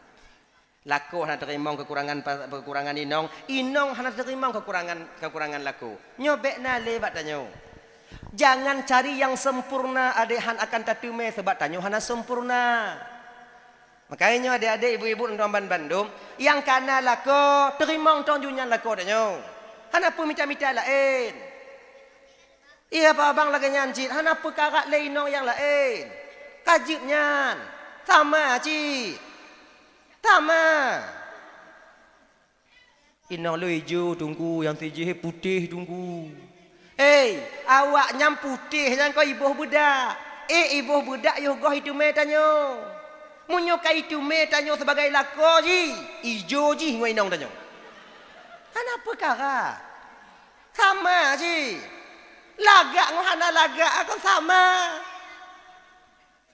Laku hana terima kekurangan inong hana terima kekurangan laku. Nyobek na lebat tanyo. Jangan cari yang sempurna adehan akan tatume sebab tanyo hana sempurna. Makanya adik-adik ibu-ibu untuk amban Bandung yang kana laku terima tong junyan laku tanyo. Hana pun minta-minta lain. Iya pak abang lagi nyancit hana perkara lainong yang lain. Kajibnya sama cik. Tama. Inang lu hijau tunggu, yang tijih putih tunggu. Awak nyam putih yang kau ibuh budak. Ibuh budak yo goh itu me tanyo. Munyo kai itu me tanyo sebagai lako ji. Ijo ji ngoi inang tanyo. Kenapa perkara? Sama ji. Lagak ngohana lagak akan sama.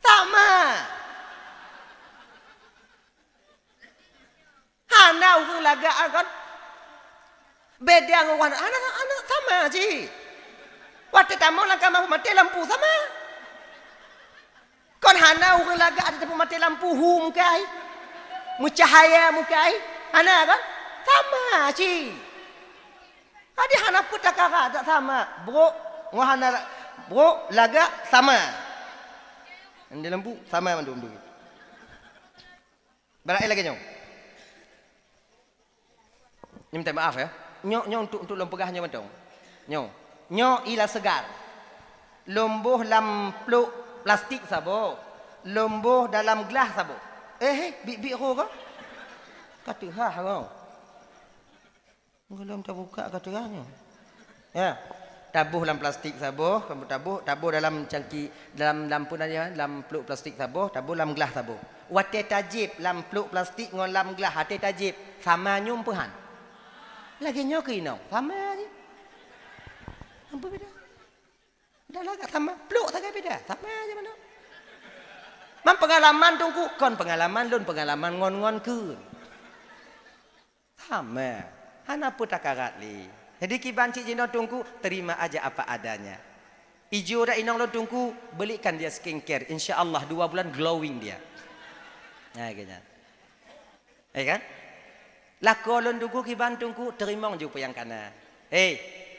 Sama. Hana urang laga akan beda dengan anak sama je. Waktu tamu langkah mati lampu sama. Kon hana urang laga ada tapi mati lampu mukai. Mucahaya mukai. Hana kan sama je. Adi hana putakara tak sama. Bro, ngahana bro laga sama. Andi lampu sama mandum tu. Barai lagi nyong. Ini minta maaf ya. Nyok untuk lempegahnya betul. Nyok ila segar. Lomboh dalam peluk plastik sabo. Lomboh dalam gelas sabo. Bi ho ke? Kata kau. Belum terbuka kata kau. Ya. Tabuh dalam plastik sabo, kamu tabuh dalam cangki dalam lampu aja, dalam peluk plastik sabo, tabuh dalam gelas sabo. Wate tajib dalam peluk plastik ngon dalam gelas hati tajib sama nyumpuhan. Lagi nyoki no, sama aja. Apa beda? Dah lah sama, peluk tak beda, sama aja mana. Man pengalaman tungku, kon pengalaman lun pengalaman ngon kun. Sama, hana putak karat li. Jadi kiban cik jino tungku terima aja apa adanya. Ijo dah inong lo tungku belikan dia skincare, insya-Allah 2 bulan glowing dia. Nah kayaknya, kan? Lako lundungku kiban tungku terima juga yang kana.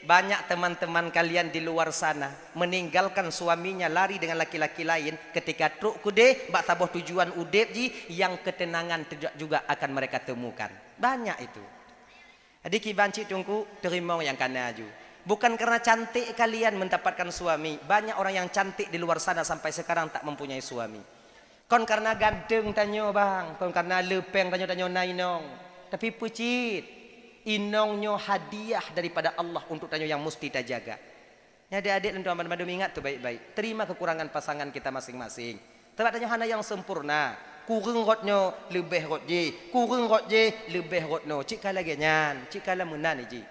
Banyak teman-teman kalian di luar sana meninggalkan suaminya lari dengan laki-laki lain ketika truk kude bak saboh tujuan udep ji yang ketenangan juga akan mereka temukan. Banyak itu. Jadi kiban cik tungku terima yang kana ju. Bukan karena cantik kalian mendapatkan suami. Banyak orang yang cantik di luar sana sampai sekarang tak mempunyai suami. Kon karena gandeng tanyo bang, kon karena lepeng tanyo nainong. Tapi pucit, inongnya hadiah daripada Allah untuk tanyo yang mesti kita jaga. Ya adik-adik dan tuan-tuan ingat tu baik-baik. Terima kekurangan pasangan kita masing-masing. Sebab tanyo hana yang sempurna. Kurang rotnya lebih rot je, kurang rot je lebih rotno. Cik kala genyan, cik kala menan je.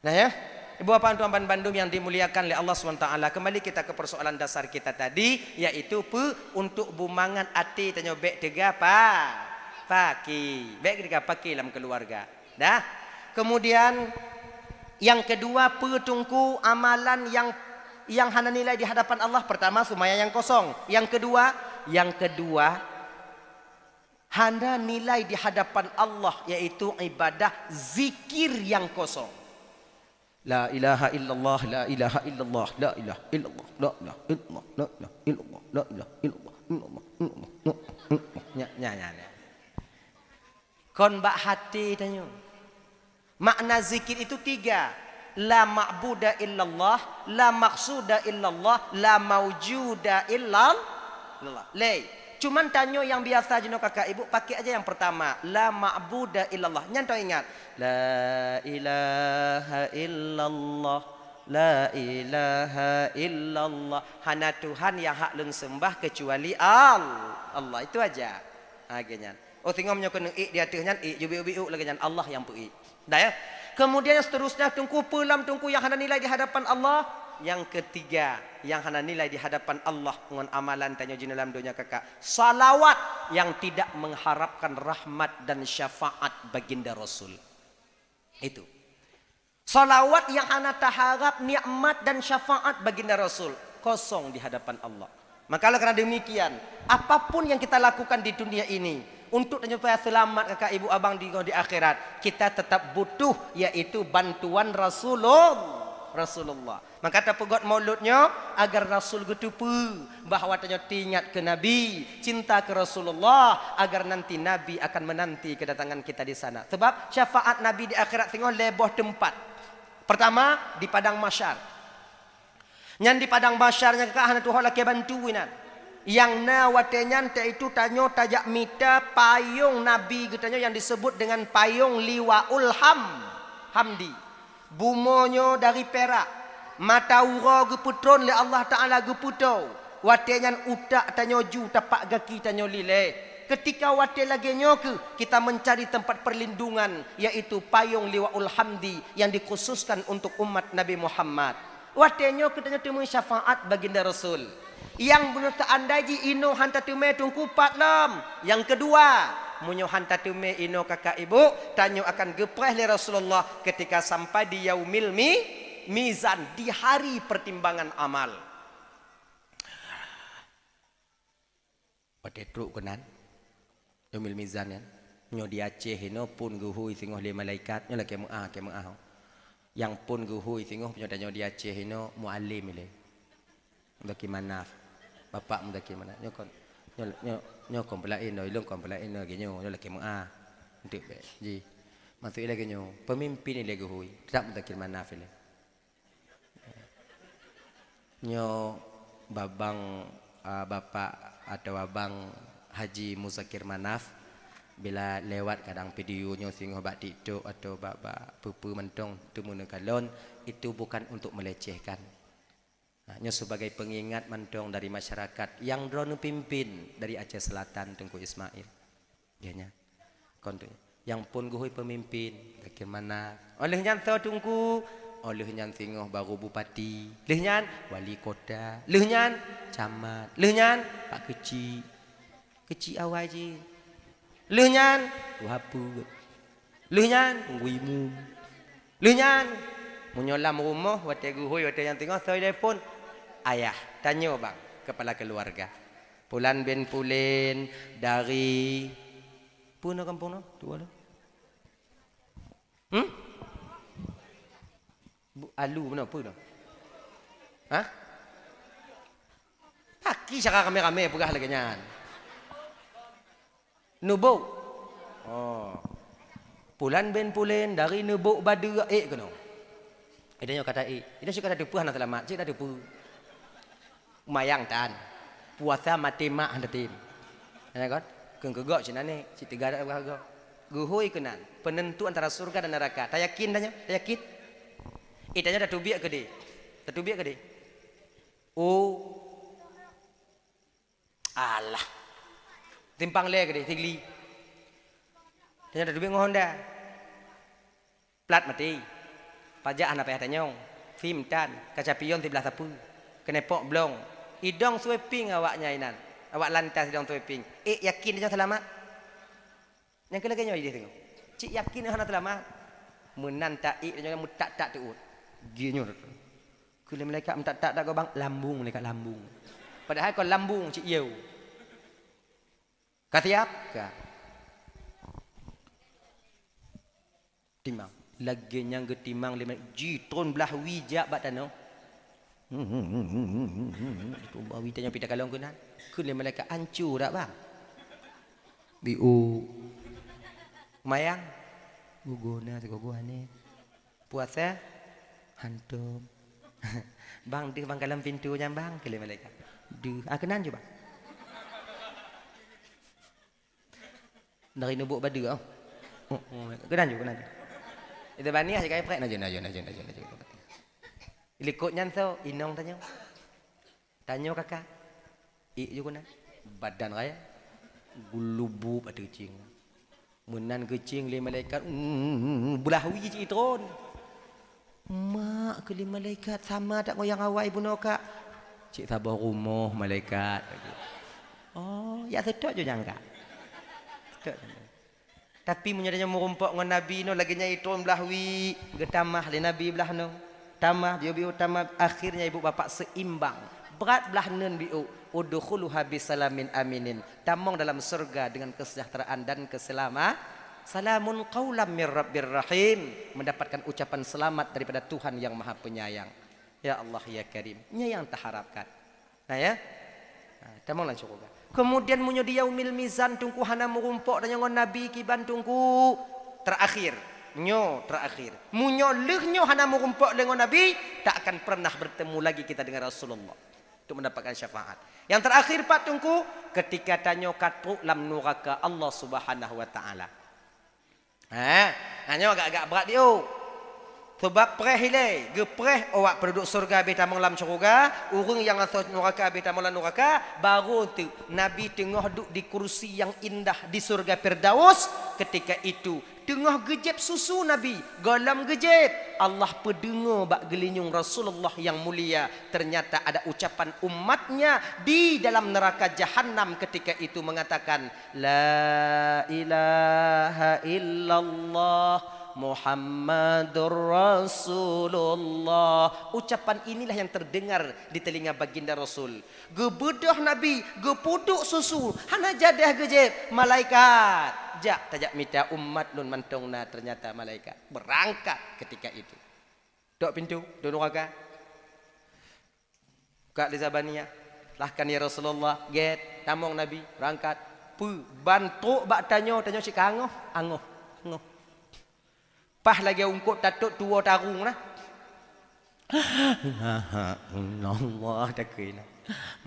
Nah ya, ibu bapa tuan-tuan Bandung yang dimuliakan oleh Allah SWT. Kembali kita ke persoalan dasar kita tadi, yaitu untuk bumangan ati tanyo bek tega pakai. Baik kita pakai dalam keluarga. Dah. Kemudian yang kedua petungku amalan yang hana nilai di hadapan Allah. Pertama semaya yang kosong. Yang kedua hana nilai di hadapan Allah yaitu ibadah zikir yang kosong. La ilaha illallah, la ilaha illallah, la ilaha illallah, la ilaha illallah, la ilaha illallah, la ilaha illallah. Nya. Kon bak hati tanyo. Makna zikir itu 3. La ma'buda illallah, la maqsuda illallah, la maujuda illallah. Cuman tanyo yang biasa jeno kakak ibu pakai aja yang pertama. La ma'buda illallah. Nyanto ingat. La ilaha illallah. La ilaha illallah. Hana Tuhan yang hak lun sembah kecuali Allah. Itu aja. Agenyan. Oh tengok menyo kena ik di atasnya ik jubi-ubi lagi nyan Allah yang pui. Dah ya. Kemudian seterusnya tungku pelam tungku yang hana nilai di hadapan Allah. Yang ketiga yang hana nilai di hadapan Allah dengan amalan tanya jin dalam dunia kakak. Salawat yang tidak mengharapkan rahmat dan syafaat baginda Rasul. Itu. Salawat yang hana taharap nikmat dan syafaat baginda Rasul. Kosong di hadapan Allah. Maka karena demikian, apapun yang kita lakukan di dunia ini untuk supaya selamat kakak ibu abang di akhirat, kita tetap butuh yaitu bantuan Rasulullah. Maka kata pegot mauludnya agar Rasul getupu bahawa tanya tingat ke Nabi, cinta ke Rasulullah agar nanti Nabi akan menanti kedatangan kita di sana. Sebab syafaat Nabi di akhirat tengok leboh tempat. Pertama di padang mahsyar. Yang di padang masyarnya kakak hana Tuhan laki bantuinan. Yang na watenyan itu tanyo tajak mita payung Nabi getanya yang disebut dengan payung liwaul hamdi. Bumonyo dari perak. Mata ura geputron le Allah Ta'ala geputau. Watenyan utak tanyo ju tapak gaki tanyo lile. Ketika wate lagi nyoke kita mencari tempat perlindungan yaitu payung liwaul hamdi yang dikhususkan untuk umat Nabi Muhammad. Watenyo kita temui syafaat baginda Rasul. Yang benar andaji ino hanta tume tungku patlam. Yang kedua, munyo hanta tume ino kakak ibu tanyo akan gepreh le Rasulullah ketika sampai di yaumil mizan, di hari pertimbangan amal. Pada truk kenan yaumil mizan ya. Nyo di Aceh ino pun guhui singoh le malaikat nyo lagi muah. Yang pun guhui tengok punya danyo di Aceh ino muallim ile. Mudaki manaf. Bapak mudaki mana? Nyokon. Nyokon pelain no ilung kon pelain no genyo nyo laki muah. Untuk be. Ji. Masuk ile genyo. Pemimpin ile guhui. Tak mudaki manaf ile. Nyo babang bapak atau abang Haji Muzakir Manaf bila lewat kadang videonya singoh bak TikTok atau bak pupu mentong temu kalon itu bukan untuk melecehkan. Hanya sebagai pengingat mentong dari masyarakat yang drone pimpin dari Aceh Selatan Tengku Ismail. Dianya. Kontu. Yang pun guhui pemimpin bagaimana? Olehnya tahu tungku, olehnya singoh baru bupati, lehnya wali kota, lehnya camat, lehnya pak kecil awal je. Lehnya tuhapu. Lehnya tungguimu. Lehnya menyolam rumah wate guhui wate yang tengok telefon ayah tanya bang kepala keluarga. Pulan ben pulen dari puna kampung no tu ada. Alu mana puna? Hah? Paki cakap kami pegah lagi nyan. Nubuk. Oh. Pulan ben pulen dari nubuk badu kena. Idanya kata ida suka ada puah nak selamat. Cik ada pu. Mayang tan. Puasa mati mak handatin. Ana kan? Keung kegok cina ni, cik tiga dak kegok. Guhui kenan. Penentu antara surga dan neraka. Tak yakin tanya? Tak yakin? Idanya dah tubiak ke dia? Dah tubiak ke dia? Oh. Alah. Timpang le ke dia, tigli. Tanya dah duit Honda. Plat mati. Pajak anak payah tanyong. Film tan, kaca pion di belah sapu. Kenepok blong. Idong sweeping awaknya inan. Awak lantas idong sweeping. Yakin dia selamat? Yang kelagi nyoy dia tengok. Cik yakin dia selamat? Menanta dia tak tuut. Ginyo. Kule malaikat tak kau bang lambung malaikat lambung. Padahal kau lambung cik yeu. Katiap ka timang lagi yang getimang lima jitron belah wijak bat tanah itu bawi tanya pita kalong kunan kun malaikat hancur dak bang biu mayang gugona segogone puasa hantum bang di bang dalam pintunya bang kele malaikat di kenan je bang dari nubuk badu oh. Kenan juga. Itu bani aja kayak prek najo. Ilikut nyanto inong tanya. Tanya kakak. Juga na. Badan raya gulubu pada cing. Menan kecing li malaikat belahui cik itron. Mak ke li malaikat sama tak ngoyang awak ibu noka. Cik tabah rumah malaikat. Oh, ya sedok je jangka. Sedok. Tapi munyadanya merumpak dengan Nabi no laginya itron belahui, getamah li Nabi belah no. Tamah dia biu tamah akhirnya ibu bapak seimbang. Berat belah nun biu udkhuluha bisalamin aminin. Tamong dalam surga dengan kesejahteraan dan keselamatan. Salamun qaulam mir rabbir rahim, mendapatkan ucapan selamat daripada Tuhan yang Maha Penyayang. Ya Allah ya Karim. Nya yang tak harapkan. Nah ya. Nah, tamong lan surga. Kemudian munyo di yaumil mizan tungku hana merumpok dan ngon Nabi kiban tungku terakhir. Nyo terakhir. Munyo leh hana merumpok dengan Nabi, tak akan pernah bertemu lagi kita dengan Rasulullah untuk mendapatkan syafaat. Yang terakhir Pak Tungku, ketika tanyo katru lam nuraka Allah Subhanahu wa taala. Hanya agak-agak berat dia. Sebab preh ile, gepreh awak penduduk surga be tamang lam syurga, urang yang asal neraka be tamang lam neraka, baru tu Nabi tengah duduk di kursi yang indah di surga Firdaus. Ketika itu tengah gejep susu Nabi, galam gejep. Allah pendengar bak gelinyung Rasulullah yang mulia. Ternyata ada ucapan umatnya di dalam neraka Jahannam ketika itu mengatakan, La ilaha illallah Muhammadur Rasulullah. Ucapan inilah yang terdengar di telinga baginda Rasul. Gebedah Nabi, gepuduk susu, hana jadah gejep malaikat. Jak tajak minta umat nun mantongna, ternyata malaikat berangkat ketika itu. Dok pintu, dok neraka. Buka di Zabaniyah. Lahkan ya Rasulullah, get tamong Nabi berangkat. Pu bantu bak tanyo si kangoh, angoh. Pah lagi ungkut tatuk tua tarung lah. Allah takina.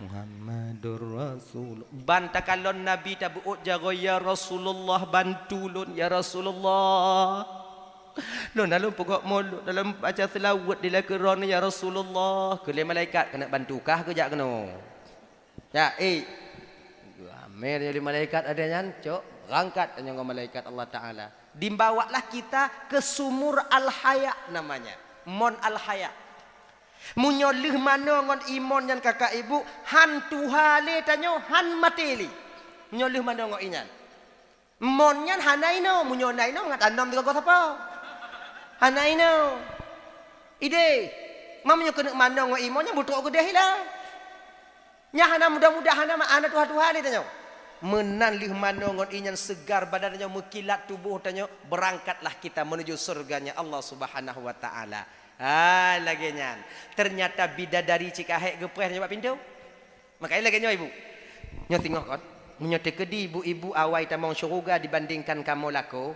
Muhammadur Rasul. Bantakalon Nabi tabuut jago ya Rasulullah, bantulun ya Rasulullah. Lon dalam pokok mulut dalam baca selawat di lakeron ya Rasulullah. Kele malaikat kena bantukah ke jak kena. Ya, Amir jadi malaikat ada nyancok, berangkat dengan malaikat Allah Taala. Dimbawalah kita ke sumur al-haya namanya. Mon al-haya. Munyolih mana ngon imon yang kakak ibu, han tuhale tanyo han mateli. Munyolih mana ngon inyan. Mon nyan hanaino, munyonaino ngat anom dengan kau siapa? Hanaino. Ide. Mamnyo kena mana ngon imon yang butuh gede hilang. Nya hana mudah-mudahan nama anak tuhale tanyo. Menan lih manongon inyan segar badannya mekilat tubuh tanya, berangkatlah kita menuju surganya Allah Subhanahu wa taala. Lagi nyan. Ternyata bidadari cikahek gepreh nyoba pintu. Makanya lagi nyoba ibu. Nyo tengok kan. Menyote kedi ibu-ibu awai tamong syurga dibandingkan kamu lako.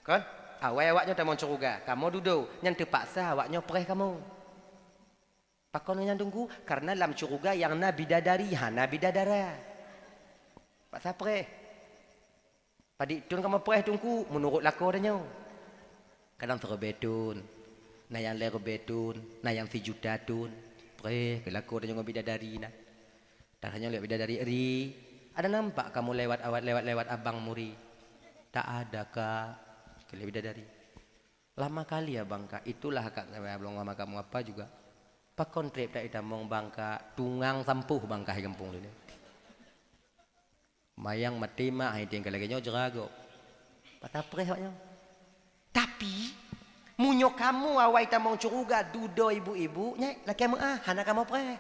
Kan? Awai awaknya tamong syurga, kamu duduk. Nyan terpaksa awaknya preh kamu. Pakon nyan tunggu karena dalam syurga yang na bidadari, hana bidadara. Pak sapre. Padik tun kamu preh tungku menurut lako danya. Kadang terbetun. Na yang lero betun, na yang fijudatun. Preh ke lako danya bidadari na. Tak hanya lihat bidadari ri. Ada nampak kamu lewat abang muri? Tak ada kak. Ke bidadari. Lama kali ya bangka. Itulah kak saya belum lama kamu apa juga. Pak kontrip tak itamong bangka tungang sampuh bangka kampung ini. Mayang matima ai tinggal lagi nyo jerago. Patapreh waknya. Tapi munyo kamu awai tamong curuga dudo ibu-ibu nya laki hana kamu preh.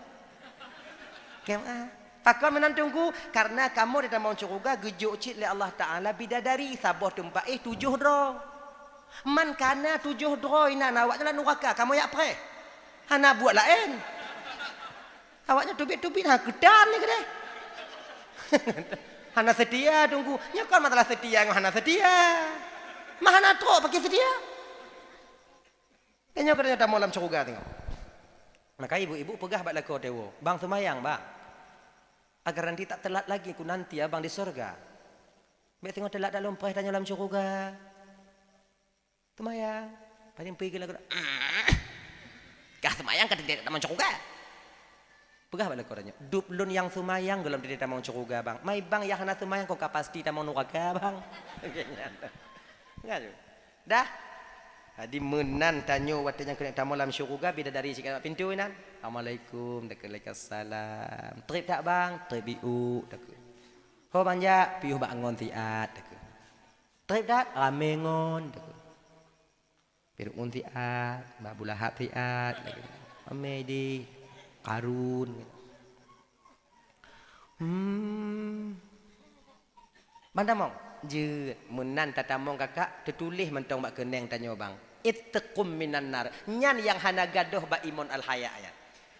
Kema pakon menantungku karena kamu di tamong curuga gejuk cit li Allah Taala bidadari saboh tempat 7 dro. Man kana 7 dro ina awaknya neraka kamu ya preh. Hana buat lain. Awaknya tubik-tubik ha kedan ni kedai. Hana setia tunggu. Nya kan masalah setia dengan hana setia. Mahana tro pakai setia. Kayaknya katanya tamu dalam surga tengok. Maka ibu-ibu pegah bak lako dewo. Bang semayang bang. Agar nanti tak telat lagi aku nanti abang di surga. Baik tengok telat dalam preh tanya dalam surga. Semayang. Paling pergi lagi. Kah semayang kata dia tamu surga. Pegah balik koranya. Dup lun yang sumayang gelom di tamang curuga bang. Mai bang yang hana sumayang kok pasti tamang nuraga bang. Enggak juga. Dah. Di menan tanyo watanya kena tamu dalam syuruga bida dari sikit pintu inan. Assalamualaikum, Waalaikumsalam. Trip tak bang? Trip biu. Ho banja piuh bangun tiat. Trip tak? Ramengon. Piruk mun tiat, mbak bulahat tiat. Ame di karun. Bandamong je menan tatamong kakak tertulis mentong bak keneng tanyo bang. Ittaqum minan nar. Nyan yang hana gadoh ba imun al haya ya.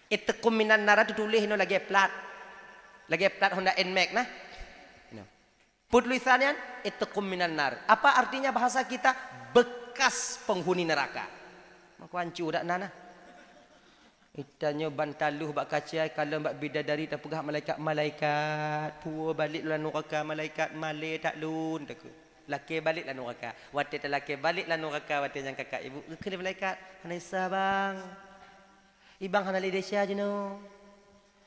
Ittaqum minan nar tertulis no lagi plat. Lagi plat Honda Nmax nah. Put tulisannya ittaqum minan nar. Apa artinya bahasa kita? Bekas penghuni neraka. Maku ancu dak nana. Itanyo bantaluh bak kaciai kalau bak bidadari tak pegah malaikat puo balik lan neraka malaikat male tak lun tak laki balik lan neraka wate tak laki balik lan neraka wate yang kakak ibu ke malaikat hanisa bang ibang hana lidesya jeno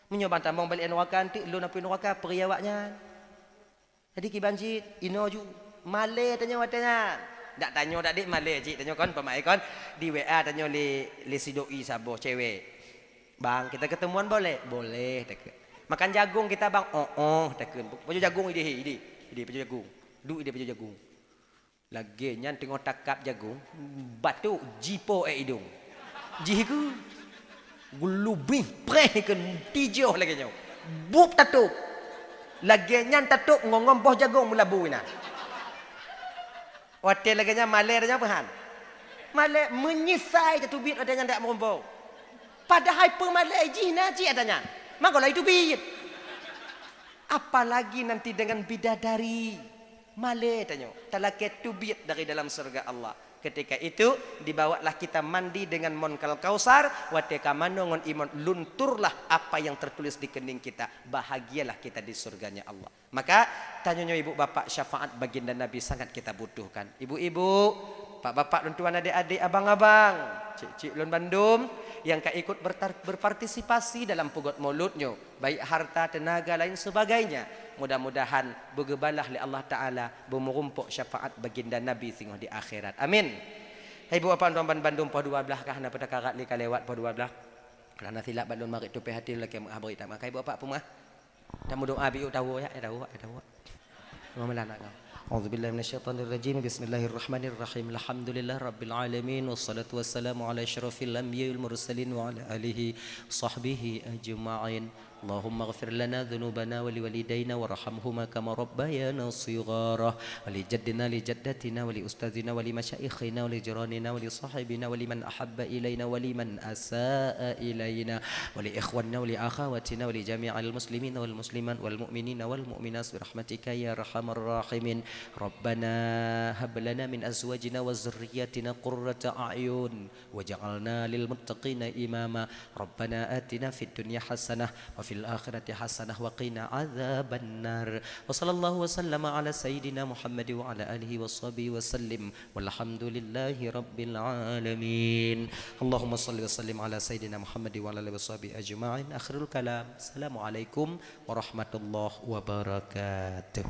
menyoban tambang balik neraka antik lun api neraka periawaknya jadi kibanjit ino ju male tanya watenya dak tanyo dak dik male cik tanyo kon pamai kon di WA tanyo li sidoi sabo cewek. Bang, kita ketemuan boleh? Boleh, takut. Makan jagung kita bang, takut. Baju jagung ide, baju jagung. Duk ide baju jagung. Lagi nyan tengok takap jagung, batu jipo hidung. Jiku, gulubih, preh kan tijoh lagi nyaw. Bup tatuk. Lagi nyan tatuk ngongom boh jagung mula buina. Hotel lagi nyan maler nya pahan. Maler menyisai tetubit ada yang tak merombau. Padahal pemalai jina ji adanya. Mangkolah itu bid. Apalagi nanti dengan bidadari. Male tanyo. Talaket tu bid dari dalam surga Allah. Ketika itu dibawalah kita mandi dengan Monkal Kausar. Wateka manongon iman lunturlah apa yang tertulis di kening kita. Bahagialah kita di surganya Allah. Maka tanyonyo ibu bapak syafaat baginda Nabi sangat kita butuhkan. Ibu-ibu, pak bapak dan tuan adik-adik, abang-abang, cik-cik lun Bandung yang ikut berpartisipasi dalam pugot mauludnya, baik harta, tenaga, lain sebagainya. Mudah-mudahan bergebalah oleh Allah Ta'ala bermerumpuk syafaat baginda Nabi singgoh di akhirat. Amin. Hai ibu bapak tuan Bandung po 12 kah na pada karat li kalewat po 12. Kerana silap balun marik tu hati lagi mengabari tak makai ibu bapak pumah. Dan doa biu tahu ya, tahu. Mudah-mudahan nak. أعوذ بالله من الشيطان الرجيم بسم الله الرحمن الرحيم الحمد لله رب العالمين والصلاة والسلام على أشرف الأنبياء والمرسلين وعلى آله وصحبه أجمعين اللهم اغفر لنا ذنوبنا ولوالدينا وارحمهما كما ربيانا صغارا ولجدنا لجدتنا ولأستاذنا ولمشايخنا ولجيراننا ولصاحبنا ولمن أحب إلينا ولمن أساء إلينا ولإخواننا ولأخواتنا ولجميع المسلمين والمسلمات والمؤمنين والمؤمنات برحمتك يا أرحم الراحمين ربنا هب لنا من أزواجنا وذرياتنا قرة أعين وجعلنا للمتقين إماما ربنا آتنا في الدنيا حسنة وفي الآخرة حسنة وقنا عذاب النار وصلى الله وسلم على سيدنا محمد وعلى آله وصحبه وسلم والحمد لله رب العالمين اللهم صل وسلم على سيدنا محمد وعلى آله وصحبه أجمعين آخر الكلام السلام عليكم ورحمة الله وبركاته.